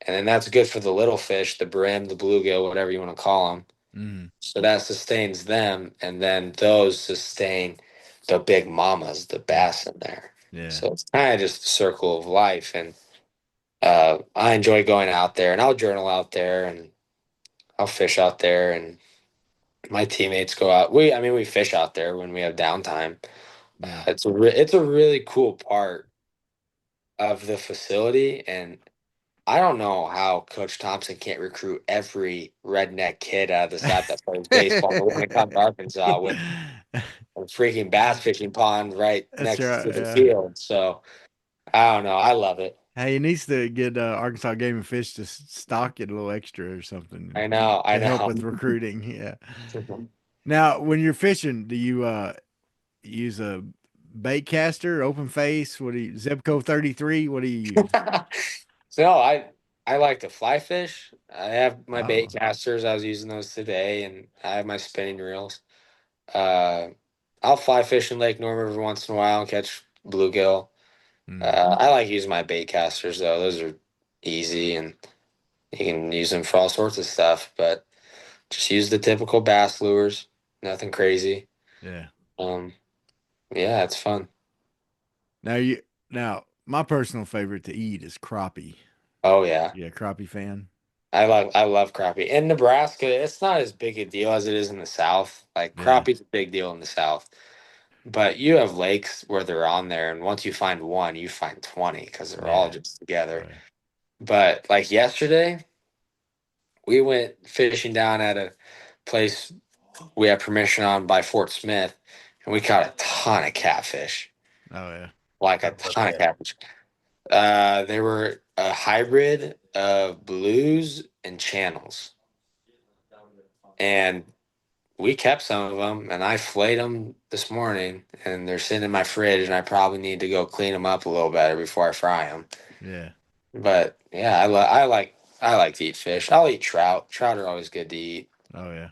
and then that's good for the little fish, the brim, the bluegill, whatever you want to call them. Mm. So that sustains them, and then those sustain the big mamas, the bass in there. Yeah. So it's kind of just a circle of life, and I enjoy going out there, and I'll journal out there, and I'll fish out there, and my teammates go out. We fish out there when we have downtime. Yeah. It's a really cool part of the facility, and I don't know how Coach Thompson can't recruit every redneck kid out of the South that plays baseball to want to come to Arkansas with a freaking bass fishing pond right That's next right. to the Yeah. field. So I don't know. I love it. Hey, he needs to get Arkansas Game and Fish to stock it a little extra or something I know. I to help know. with recruiting. Yeah. Now, when you're fishing, do you use a bait caster, open face? What do you Zebco 33? What do you use? So I like to fly fish. I have my bait Oh. casters. I was using those today, and I have my spinning reels. Uh, I'll fly fish in Lake Norman every once in a while and catch bluegill. I like using my bait casters though; those are easy, and you can use them for all sorts of stuff. But just use the typical bass lures. Nothing crazy. Yeah. Um, yeah, it's fun. Now my personal favorite to eat is crappie. Oh yeah. Yeah, crappie fan. I love crappie. In Nebraska, it's not as big a deal as it is in the South. Like Yeah. crappie's a big deal in the South. But you have lakes where they're on there, and once you find one, you find 20 because they're all Yeah. just together. Right. But like yesterday, we went fishing down at a place we have permission on by Fort Smith, and we caught a ton of catfish. Oh yeah. Like a ton of catfish. They were a hybrid of blues and channels. And we kept some of them, and I flayed them this morning, and they're sitting in my fridge, and I probably need to go clean them up a little better before I fry them. Yeah. But yeah, I like to eat fish. I'll eat trout. Trout are always good to eat. Oh yeah.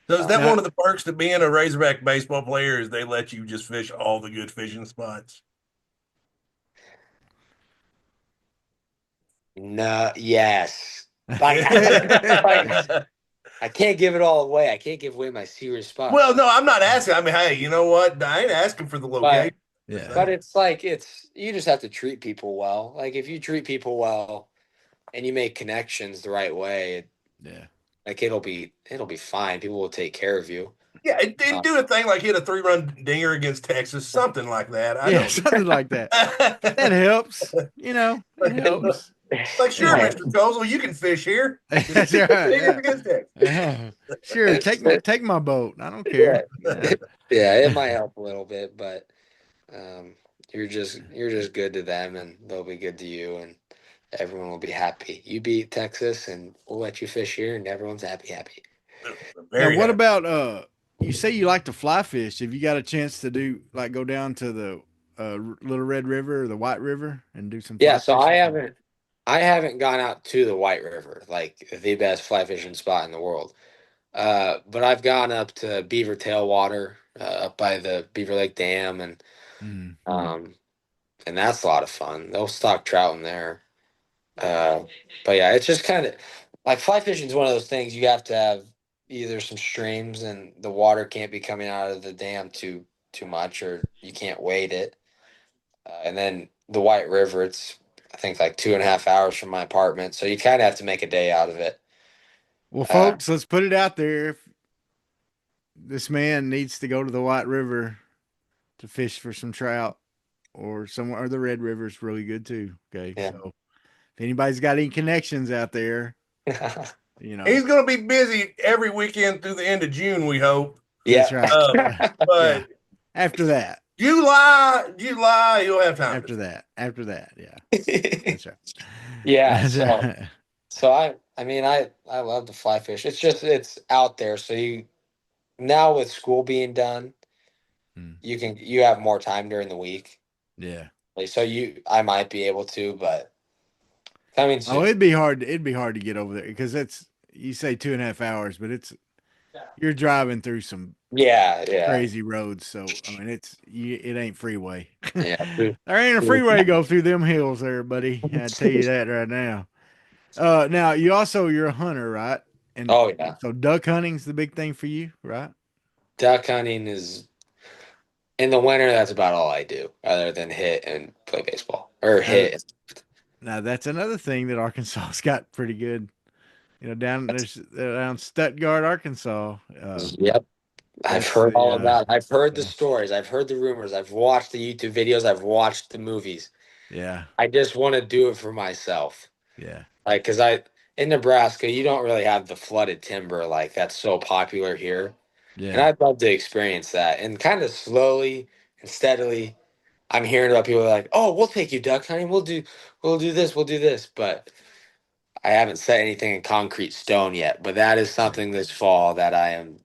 So is that Now- one of the perks to being a Razorback baseball player is they let you just fish all the good fishing spots? No, yes. I can't give it all away. I can't give away my serious spot. Well, no, I'm not asking. I mean, hey, you know what? I ain't asking for the location. Yeah. But it's like you just have to treat people well. Like if you treat people well and you make connections the right way, Yeah. like it'll be fine. People will take care of you. Yeah, it didn't do a thing like hit a 3-run dinger against Texas, something like that. I Yeah, don't. something like that. That helps. You know, it helps. Like, sure, Yeah. Mr. Kozeal, you can fish here. That's right. Dingers against Texas. Yeah. Sure, take my boat. I don't care. Yeah. Yeah, it might help a little bit, but you're just good to them, and they'll be good to you, and everyone will be happy. You beat Texas, and we'll let you fish here, and everyone's happy. Now, Very what happy. about you say you like to fly fish? Have you got a chance to do like go down to the Little Red River or the White River and do some fly Yeah, so fishing? I haven't gone out to the White River, like the best fly fishing spot in the world. But I've gone up to Beaver Tailwater, up by the Beaver Lake Dam, and Mm. and that's a lot of fun. They'll stock trout in there. But yeah, it's just kind of like fly fishing is one of those things you have to have either some streams and the water can't be coming out of the dam too much, or you can't wade it. And then the White River, it's I think like 2.5 hours from my apartment, so you kind of have to make a day out of it. Well, folks, let's put it out there. If this man needs to go to the White River to fish for some trout, or somewhere, or the Red River is really good too. Okay, Yeah. so if anybody's got any connections out there, you know, He's going to be busy every weekend through the end of June, we hope. that's Yeah. right. But Yeah. After that, July, you'll have time. after that, yeah, that's right. Yeah. That's So, right. so I mean, I love to fly fish. It's just it's out there. So you now with school being done, you have more time during the week. Yeah. Like, so I might be able to, but coming soon. Oh, it'd be hard. It'd be hard to get over there because you say 2.5 hours, but you're driving through some Yeah. crazy roads. So I mean, it ain't freeway. Yeah. There ain't a freeway go through them hills there, buddy. I tell you that right now. Now you're a hunter, right? And Oh yeah, so duck hunting's the big thing for you, right? duck hunting is in the winter. That's about all I do, other than hit and play baseball or Now, hit. now that's another thing that Arkansas's got pretty good. Down Stuttgart, Arkansas. Yep, I've That's heard all the about it. I've heard the yeah, stories. I've heard the rumors. I've watched the YouTube videos. I've watched the movies. yeah, I just want to do it for myself. yeah, Like, cause in Nebraska, you don't really have the flooded timber like that's so popular here. And yeah, I'd love to experience that. And kind of slowly and steadily, I'm hearing about people like, "Oh, we'll take you duck hunting. We'll do this. We'll do this." But I haven't set anything in concrete stone yet. But that is yeah. something this fall that I am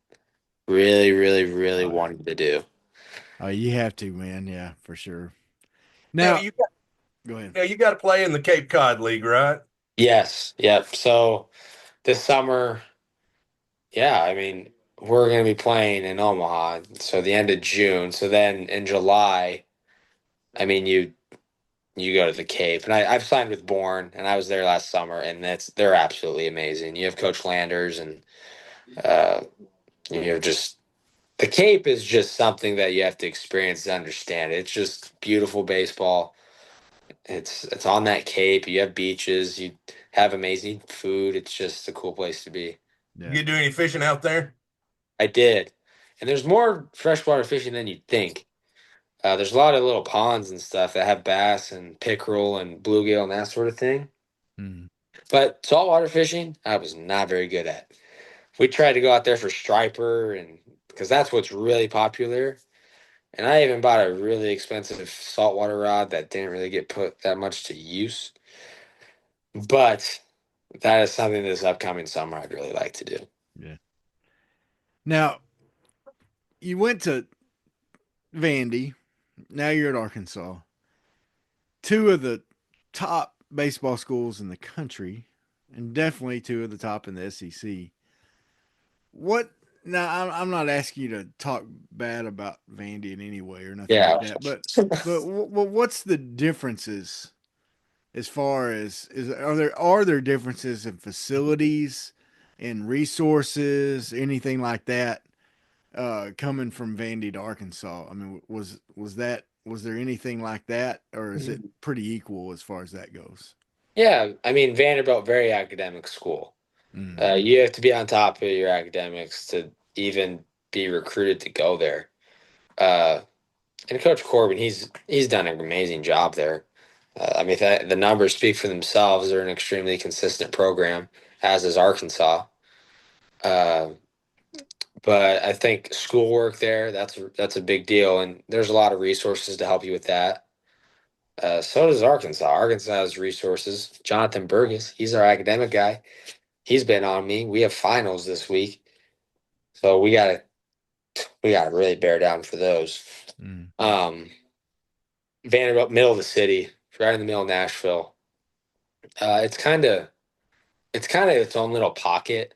really, really, really Oh, wanting to do. oh, you have to, man. Yeah, for sure. Now Now, go ahead. you got to play in the Cape Cod League, right? Yes. Yep. So this summer, yeah, I mean, we're going to be playing in Omaha. So the end of June. So then in July, I mean, you go to the Cape, and I've signed with Bourne, and I was there last summer, and they're absolutely amazing. You have Coach Landers, and uh, you know, just the Cape is just something that you have to experience to understand. It's just beautiful baseball. It's on that Cape. You have beaches. You have amazing food. It's just a cool place to be. Yeah, You do any fishing out there? I did, and there's more freshwater fishing than you'd think. There's a lot of little ponds and stuff that have bass and pickerel and bluegill and that sort of thing. mm, But saltwater fishing, I was not very good at. We tried to go out there for striper, and because that's what's really popular. And I even bought a really expensive saltwater rod that didn't really get put that much to use. But that is something this upcoming summer I'd really like to do. yeah. Now you went to Vandy. Now you're at Arkansas. Two of the top baseball schools in the country, and definitely two of the top in the SEC. What now? I'm not asking you to talk bad about Vandy in any way or nothing Yeah. like that, but what's the differences as far as are there differences in facilities, in resources, anything like that? Coming from Vandy to Arkansas, I mean, was there anything like that, or is it pretty equal as far as that goes? Yeah, I mean Vanderbilt, very academic school. Mm, You have to be on top of your academics to even be recruited to go there. Uh, and Coach Corbin, he's done an amazing job there. I mean, the numbers speak for themselves. They're an extremely consistent program, as is Arkansas. Uh, but I think schoolwork there, that's a big deal, and there's a lot of resources to help you with that. So does Arkansas. Arkansas has resources. Jonathan Burgess, he's our academic guy. He's been on me. We have finals this week, so we gotta really bear down for those. mm, Um, Vanderbilt, middle of the city, right in the middle of Nashville. It's kind of its own little pocket.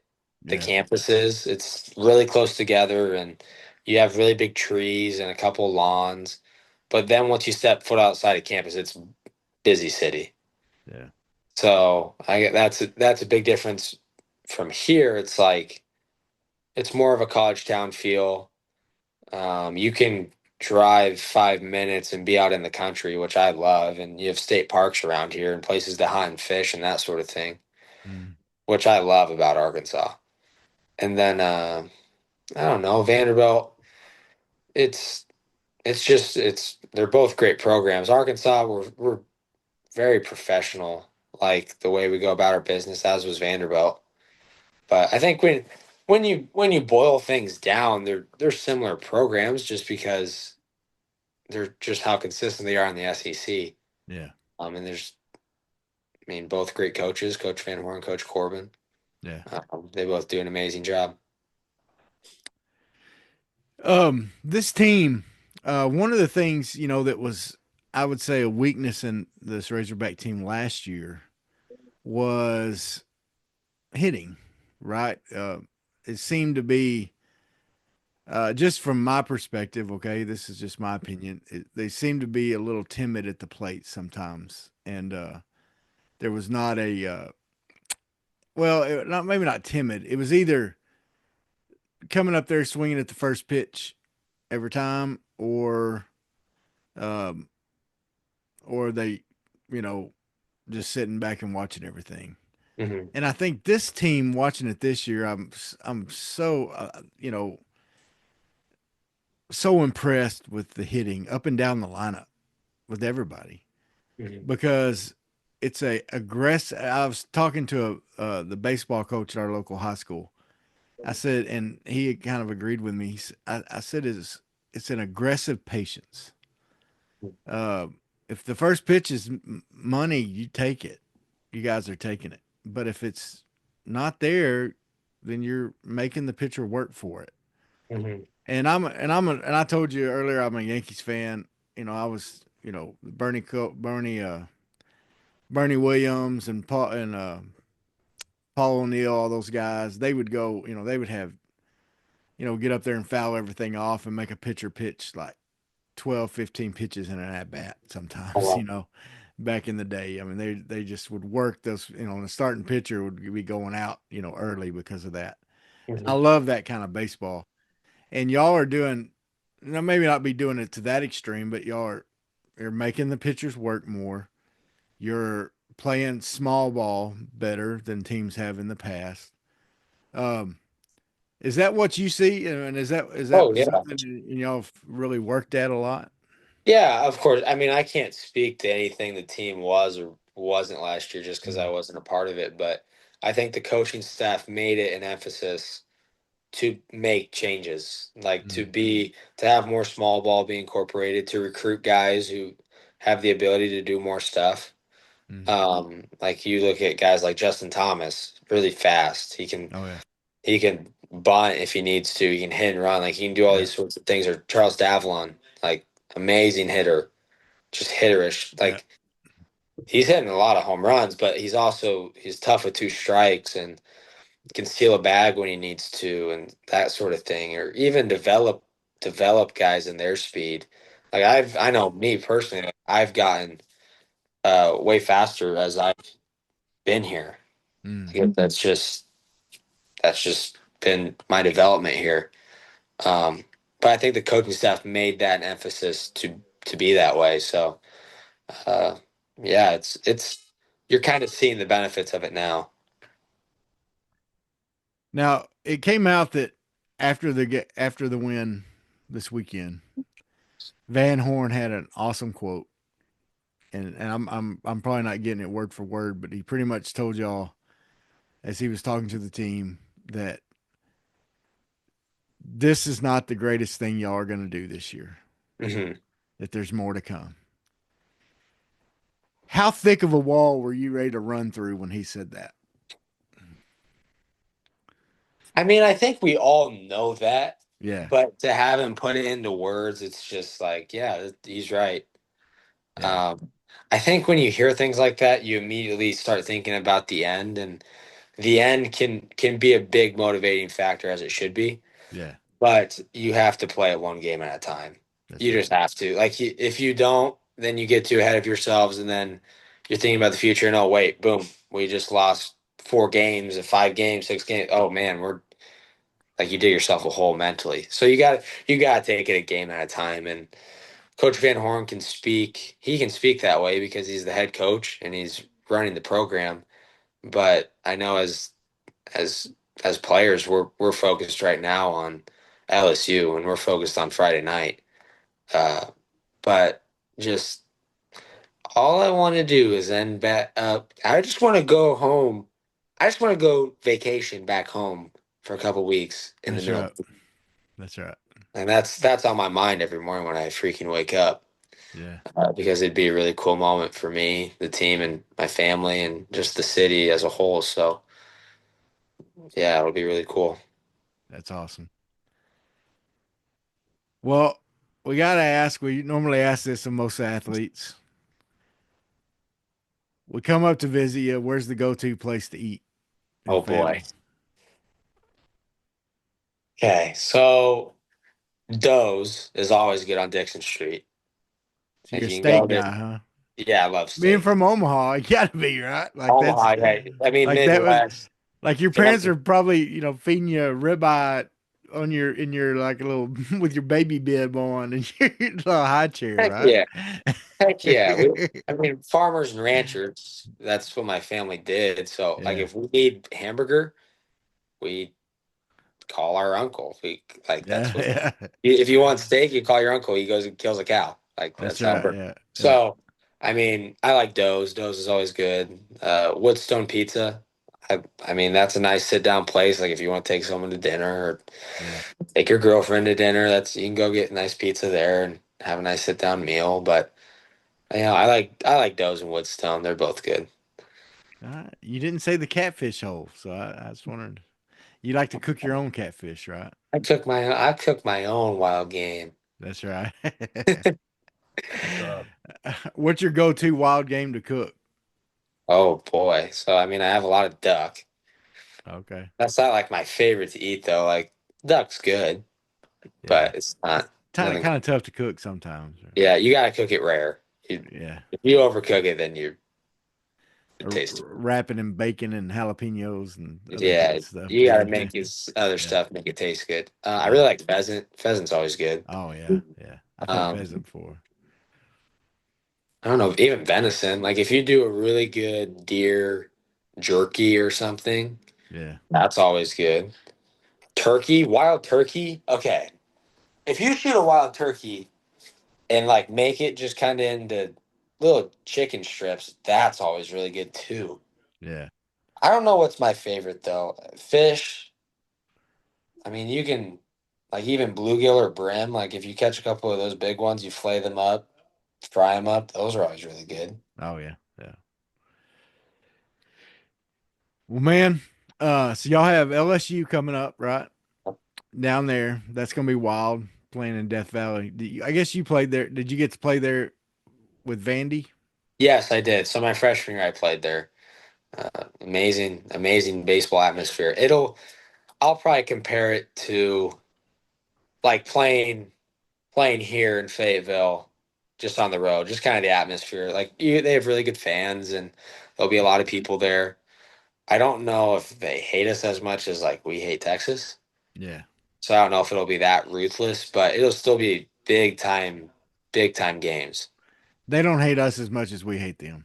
The yeah, campus is. It's really close together, and you have really big trees and a couple lawns. But then once you step foot outside of campus, it's busy city. yeah, So that's a big difference from here. It's like it's more of a college town feel. You can drive 5 minutes and be out in the country, which I love, and you have state parks around here and places to hunt and fish and that sort of thing, mm, which I love about Arkansas. And then I don't know, Vanderbilt. It's it's they're both great programs. Arkansas, we're very professional, like the way we go about our business, as was Vanderbilt. But I think when you boil things down, they're similar programs just because they're just how consistent they are in the SEC. yeah, And I mean, both great coaches, Coach Van Horn, Coach Corbin. yeah. They both do an amazing job. This team, one of the things that was, I would say, a weakness in this Razorback team last year was hitting. Right? It seemed to be just from my perspective. Okay, this is just my opinion. They seem to be a little timid at the plate sometimes, and there was not well, maybe not timid. It was either coming up there swinging at the first pitch every time, um, or they, you know, just sitting back and watching everything. Hmm. And I think this team, watching it this year, I'm so so impressed with the hitting up and down the lineup with everybody Hmm. because it's a aggressive. I was talking to the baseball coach at our local high school. I said, and he kind of agreed with me. I said, it's an aggressive patience. Uh, if the first pitch is money, you take it. You guys are taking it. But if it's not there, then you're making the pitcher work for it. Hmm. And I told you earlier I'm a Yankees fan. I was Bernie Williams and Paul O'Neill, all those guys. They would go. They would have get up there and foul everything off and make a pitcher pitch like 12, 15 pitches in an at bat Oh, sometimes. wow. Back in the day. I mean, they just would work those. And the starting pitcher would be going out early because of that. I Hmm. love that kind of baseball. And y'all are doing, maybe not be doing it to that extreme, but you're making the pitchers work more. You're playing small ball better than teams have in the past. Um, is that what you see? And is that Oh, yeah. something y'all have really worked at a lot? Yeah, of course. I mean, I can't speak to anything the team was or wasn't last year just because I Mm, wasn't a part of it. But I think the coaching staff made it an emphasis to make changes, like mm, to have more small ball be incorporated, to recruit guys who have the ability to do more stuff. mm. Like you look at guys like Justin Thomas, really fast. Oh yeah, He can bunt if he needs to. He can hit and run. Like he can do all yeah, these sorts of things. Or Charles Davlon, like amazing hitter, just hitterish. yeah. Like he's hitting a lot of home runs, but he's tough with two strikes and can steal a bag when he needs to and that sort of thing. Or even develop guys in their speed. Like I know me personally, like, I've gotten way faster as I've been here. Mm. Like, that's just been my development here. But I think the coaching staff made that an emphasis to be that way. So uh, yeah, it's you're kind of seeing the benefits of it now. Now it came out that after the win this weekend, Van Horn had an awesome quote, and I'm probably not getting it word for word, but he pretty much told y'all as he was talking to the team that this is not the greatest thing y'all are going to do this year. Hmm. That there's more to come. How thick of a wall were you ready to run through when he said that? I mean, I think we all know that, Yeah, but to have him put it into words, it's just like, yeah, he's right. yeah, Um, I think when you hear things like that, you immediately start thinking about the end, and the end can be a big motivating factor as it should be. yeah. But you have to play it one game at a time. That's You right. just have to. Like if you don't, then you get too ahead of yourselves, and then you're thinking about the future. And oh wait, boom, we just lost 4 games, 5 games, 6 games. Oh man, we're like you did yourself a hole mentally. So you got to take it a game at a time. And Coach Van Horn can speak. He can speak that way because he's the head coach and he's running the program. But I know as as players, we're focused right now on LSU and we're focused on Friday night. Uh, but just all I want to do is end back up. I just want to go home. I just want to go vacation back home for a couple weeks in the That's middle, right. That's right. and that's on my mind every morning when I freaking wake up. Yeah, Because it'd be a really cool moment for me, the team, and my family, and just the city as a whole. So yeah, it'll be really cool. that's awesome. Well, we got to ask. We normally ask this of most athletes. We come up to visit you. Where's the go-to place to eat in Oh boy. Fayetteville? Okay, so Doe's is always good on Dixon Street. So you're Like a you can go steak there. guy, huh? Yeah, I love Being steak. from Omaha, you gotta be right. Like that's Omaha, yeah. I mean like that would Midwest. Like your parents are probably, feeding you a ribeye in your like a little with your baby bib on and your little high chair, Heck right? yeah. Heck yeah. I mean, farmers and ranchers, that's what my family did. So, like, Yeah. if we need hamburger, we call our uncle. That's what, Yeah. Yeah. if you want steak, you call your uncle. He goes and kills a cow. Like, That's that's how it right. works. Yeah. Yeah. So, I mean, I like Doe's. Doe's is always good. Woodstone Pizza. I mean, that's a nice sit down place. Like, if you want to take someone to dinner or Yeah. take your girlfriend to dinner, you can go get a nice pizza there and have a nice sit down meal. But I like Doe's and Woodstone. They're both good. All right. You didn't say the catfish hole, so I just wondered. You like to cook your own catfish, right? I cook my own wild game. That's right. Uh, What's your go-to wild game to cook? Oh boy. So I mean, I have a lot of duck. Okay. That's not like my favorite to eat though. Like duck's good, Yeah. but it's not Kind of nothing. kind of tough to cook sometimes. Yeah, you gotta cook it rare. Yeah. If you overcook it, then it Or tastes. wrapping in bacon and jalapenos and other Yeah, good stuff you gotta too. make this other Yeah. stuff make it taste good. I Yeah. really like pheasant. Pheasant's always good. Oh yeah. Yeah. I've had Um, pheasant before. I don't know, even venison. Like if you do a really good deer jerky or something, Yeah. that's always good. Turkey, wild turkey. Okay, if you shoot a wild turkey and like make it just kind of into little chicken strips, that's always really good too. Yeah. I don't know what's my favorite though. Fish. I mean, you can like even bluegill or brim. Like if you catch a couple of those big ones, you flay them up, fry them up. Those are always really good. Oh yeah. Yeah. Well, man. So y'all have LSU coming up, right? Down there. That's gonna be wild playing in Death Valley. I guess you played there. Did you get to play there with Vandy? Yes, I did. So my freshman year, I played there. Amazing, amazing baseball atmosphere. I'll probably compare it to like playing here in Fayetteville, just on the road, just kind of the atmosphere. They have really good fans, and there'll be a lot of people there. I don't know if they hate us as much as like we hate Texas. Yeah. So I don't know if it'll be that ruthless, but it'll still be big time games. They don't hate us as much as we hate them.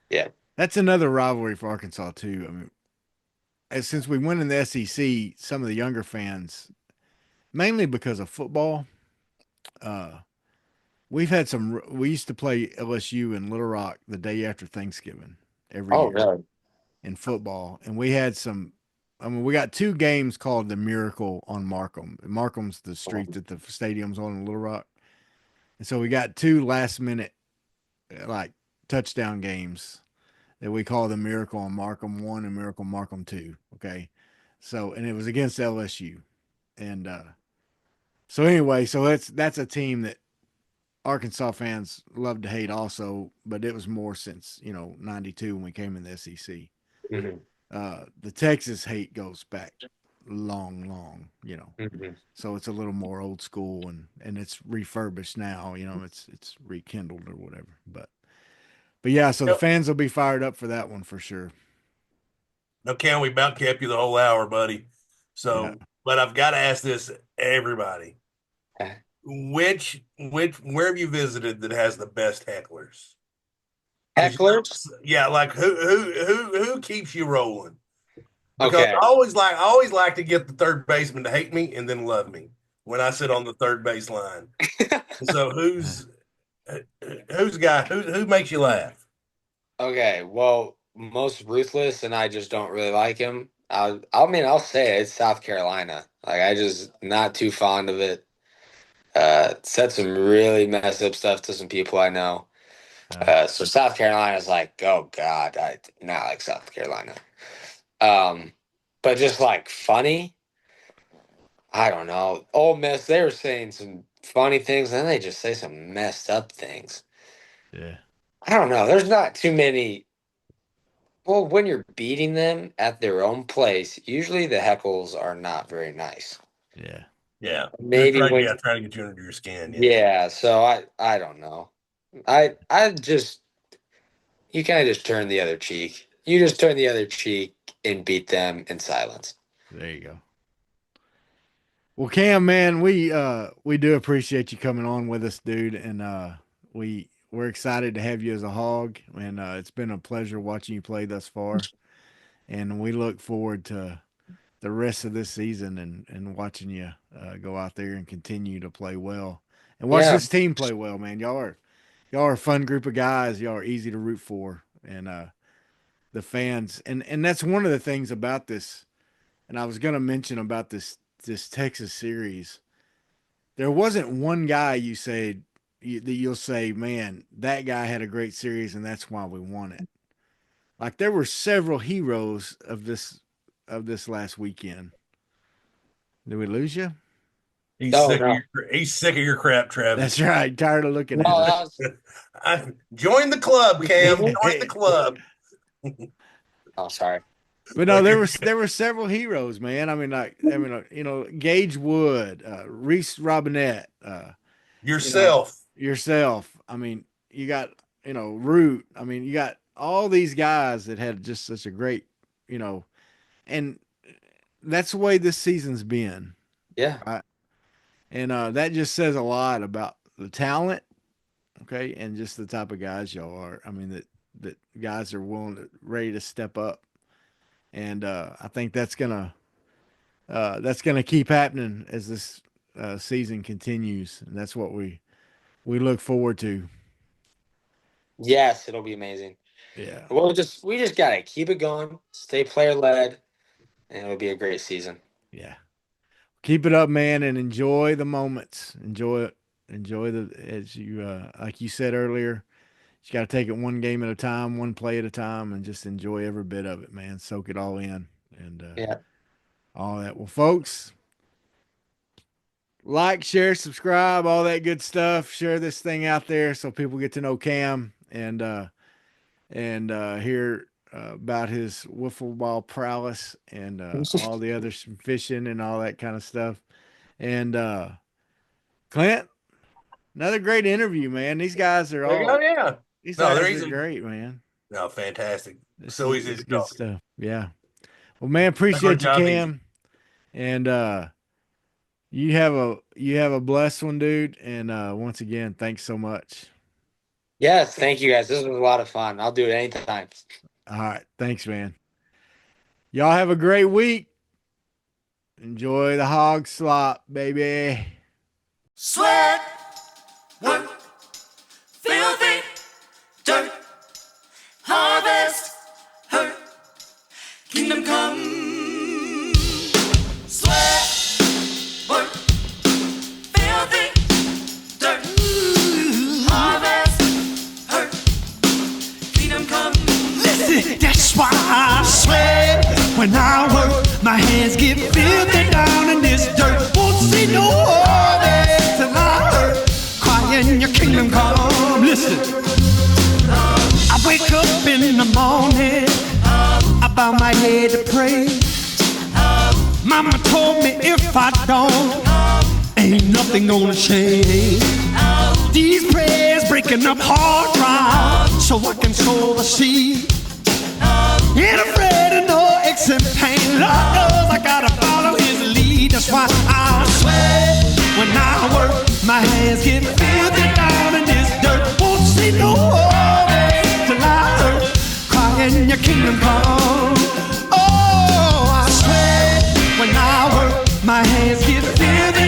Yeah. That's another rivalry for Arkansas too. I mean, since we went in the SEC, some of the younger fans, mainly because of football, uh, we've had some. We used to play LSU in Little Rock the day after Thanksgiving every Oh, year really? in football, and we had some. I mean, we got two games called the Miracle on Markham. Markham's the street that the stadium's on in Little Rock, and so we got two last minute like touchdown games that we call the Miracle on Markham 1 and Miracle Markham 2. Okay. So, and it was against LSU. And so anyway, so that's a team that Arkansas fans love to hate also, but it was more since, 92 when we came in the SEC. Hmm. The Texas hate goes back long. Hmm. So it's a little more old school and it's refurbished now, it's rekindled or whatever. But yeah, so the Yep. fans will be fired up for that one for sure. No, Cam, we about kept you the whole hour, buddy. Yeah. So, but I've got to ask this everybody. Okay. Where have you visited that has the best hecklers? 'Cause, Hecklers? yeah, like who keeps you rolling? Because Okay. I always like to get the third baseman to hate me and then love me when I sit on the third base line. So who's guy who makes you laugh? Okay. Well, most ruthless, and I just don't really like him. I'll say it, it's South Carolina. Like I just not too fond of it. Said some really messed up stuff to some people I know. So South Carolina's like, oh God, I not like South Carolina. Um, but just like funny, I don't know. Ole Miss, they were saying some funny things, and then they just say some messed up things. Yeah. I don't know. There's not too many. Well, when you're beating them at their own place, usually the heckles are not very nice. Yeah. Yeah, they're Maybe when, trying to get you under your skin. Yeah, yeah. So I don't know. I just you kind of just turn the other cheek. You just turn the other cheek and beat them in silence. There you go. Well, Cam, man, we do appreciate you coming on with us, dude, and we're excited to have you as a Hog, and it's been a pleasure watching you play thus far, and we look forward to the rest of this season and watching you go out there and continue to play well and watch this team play well, man. Y'all are a fun group of guys. Y'all are easy to root for, and the fans, and that's one of the things about this. And I was going to mention about this Texas series. There wasn't one guy that you'll say, man, that guy had a great series and that's why we won it. Like there were several heroes of this last weekend. Did we lose you? He's sick of your crap, Travis. That's right. Tired of looking at it. Join the club, Cam. Join the club. Oh, sorry. But no, there were several heroes, man. I mean, Gage Wood, Reese Robinette, yourself. I mean, you got, Root. I mean, you got all these guys that had just such a great, and that's the way this season's been. Yeah. Right? And that just says a lot about the talent, okay, and just the type of guys y'all are. I mean, that guys are ready to step up. And I think that's gonna keep happening as this season continues, and that's what we look forward to. Yes, it'll be amazing. Yeah. We just gotta keep it going, stay player led, and it'll be a great season. Yeah. Keep it up, man, and enjoy the moments. Enjoy as you like you said earlier. You got to take it one game at a time, one play at a time, and just enjoy every bit of it, man. Soak it all in, and all that. Well, folks, like, share, subscribe, all that good stuff. Share this thing out there so people get to know Cam and hear about his wiffle ball prowess and all the other fishing and all that kind of stuff. And Clint, another great interview, man. These guys are all. Yeah. These guys are great, man. No, fantastic. This so is, easy to good talk. stuff. Yeah. Well, man, appreciate you, Cam. And you have a blessed one, dude. And once again, thanks so much. Yes, thank you guys. This was a lot of fun. I'll do it anytime. All right. Thanks, man. Y'all have a great week. Enjoy the Hawg Slop, baby. Sweat, work, filthy, dirt, harvest, hurt, kingdom come. Sweat, work, filthy, dirt, harvest, hurt, kingdom come. Listen, that's why I sweat when I work. My hands get filthy down in this dirt. Won't see no harvest till I hurt. Crying your kingdom come. Listen, I wake up in the morning, I bow my head to pray. Mama told me if I don't, ain't nothing gonna change. These prayers breaking up hard ground so I can sow the seed. Ain't afraid of no aches and pain. Lord knows I gotta follow his lead. That's why I sweat when I work. My hands get filthy down in this dirt. Won't see no harvest till I hurt. Crying your kingdom come. Oh, I sweat when I work. My hands get filthy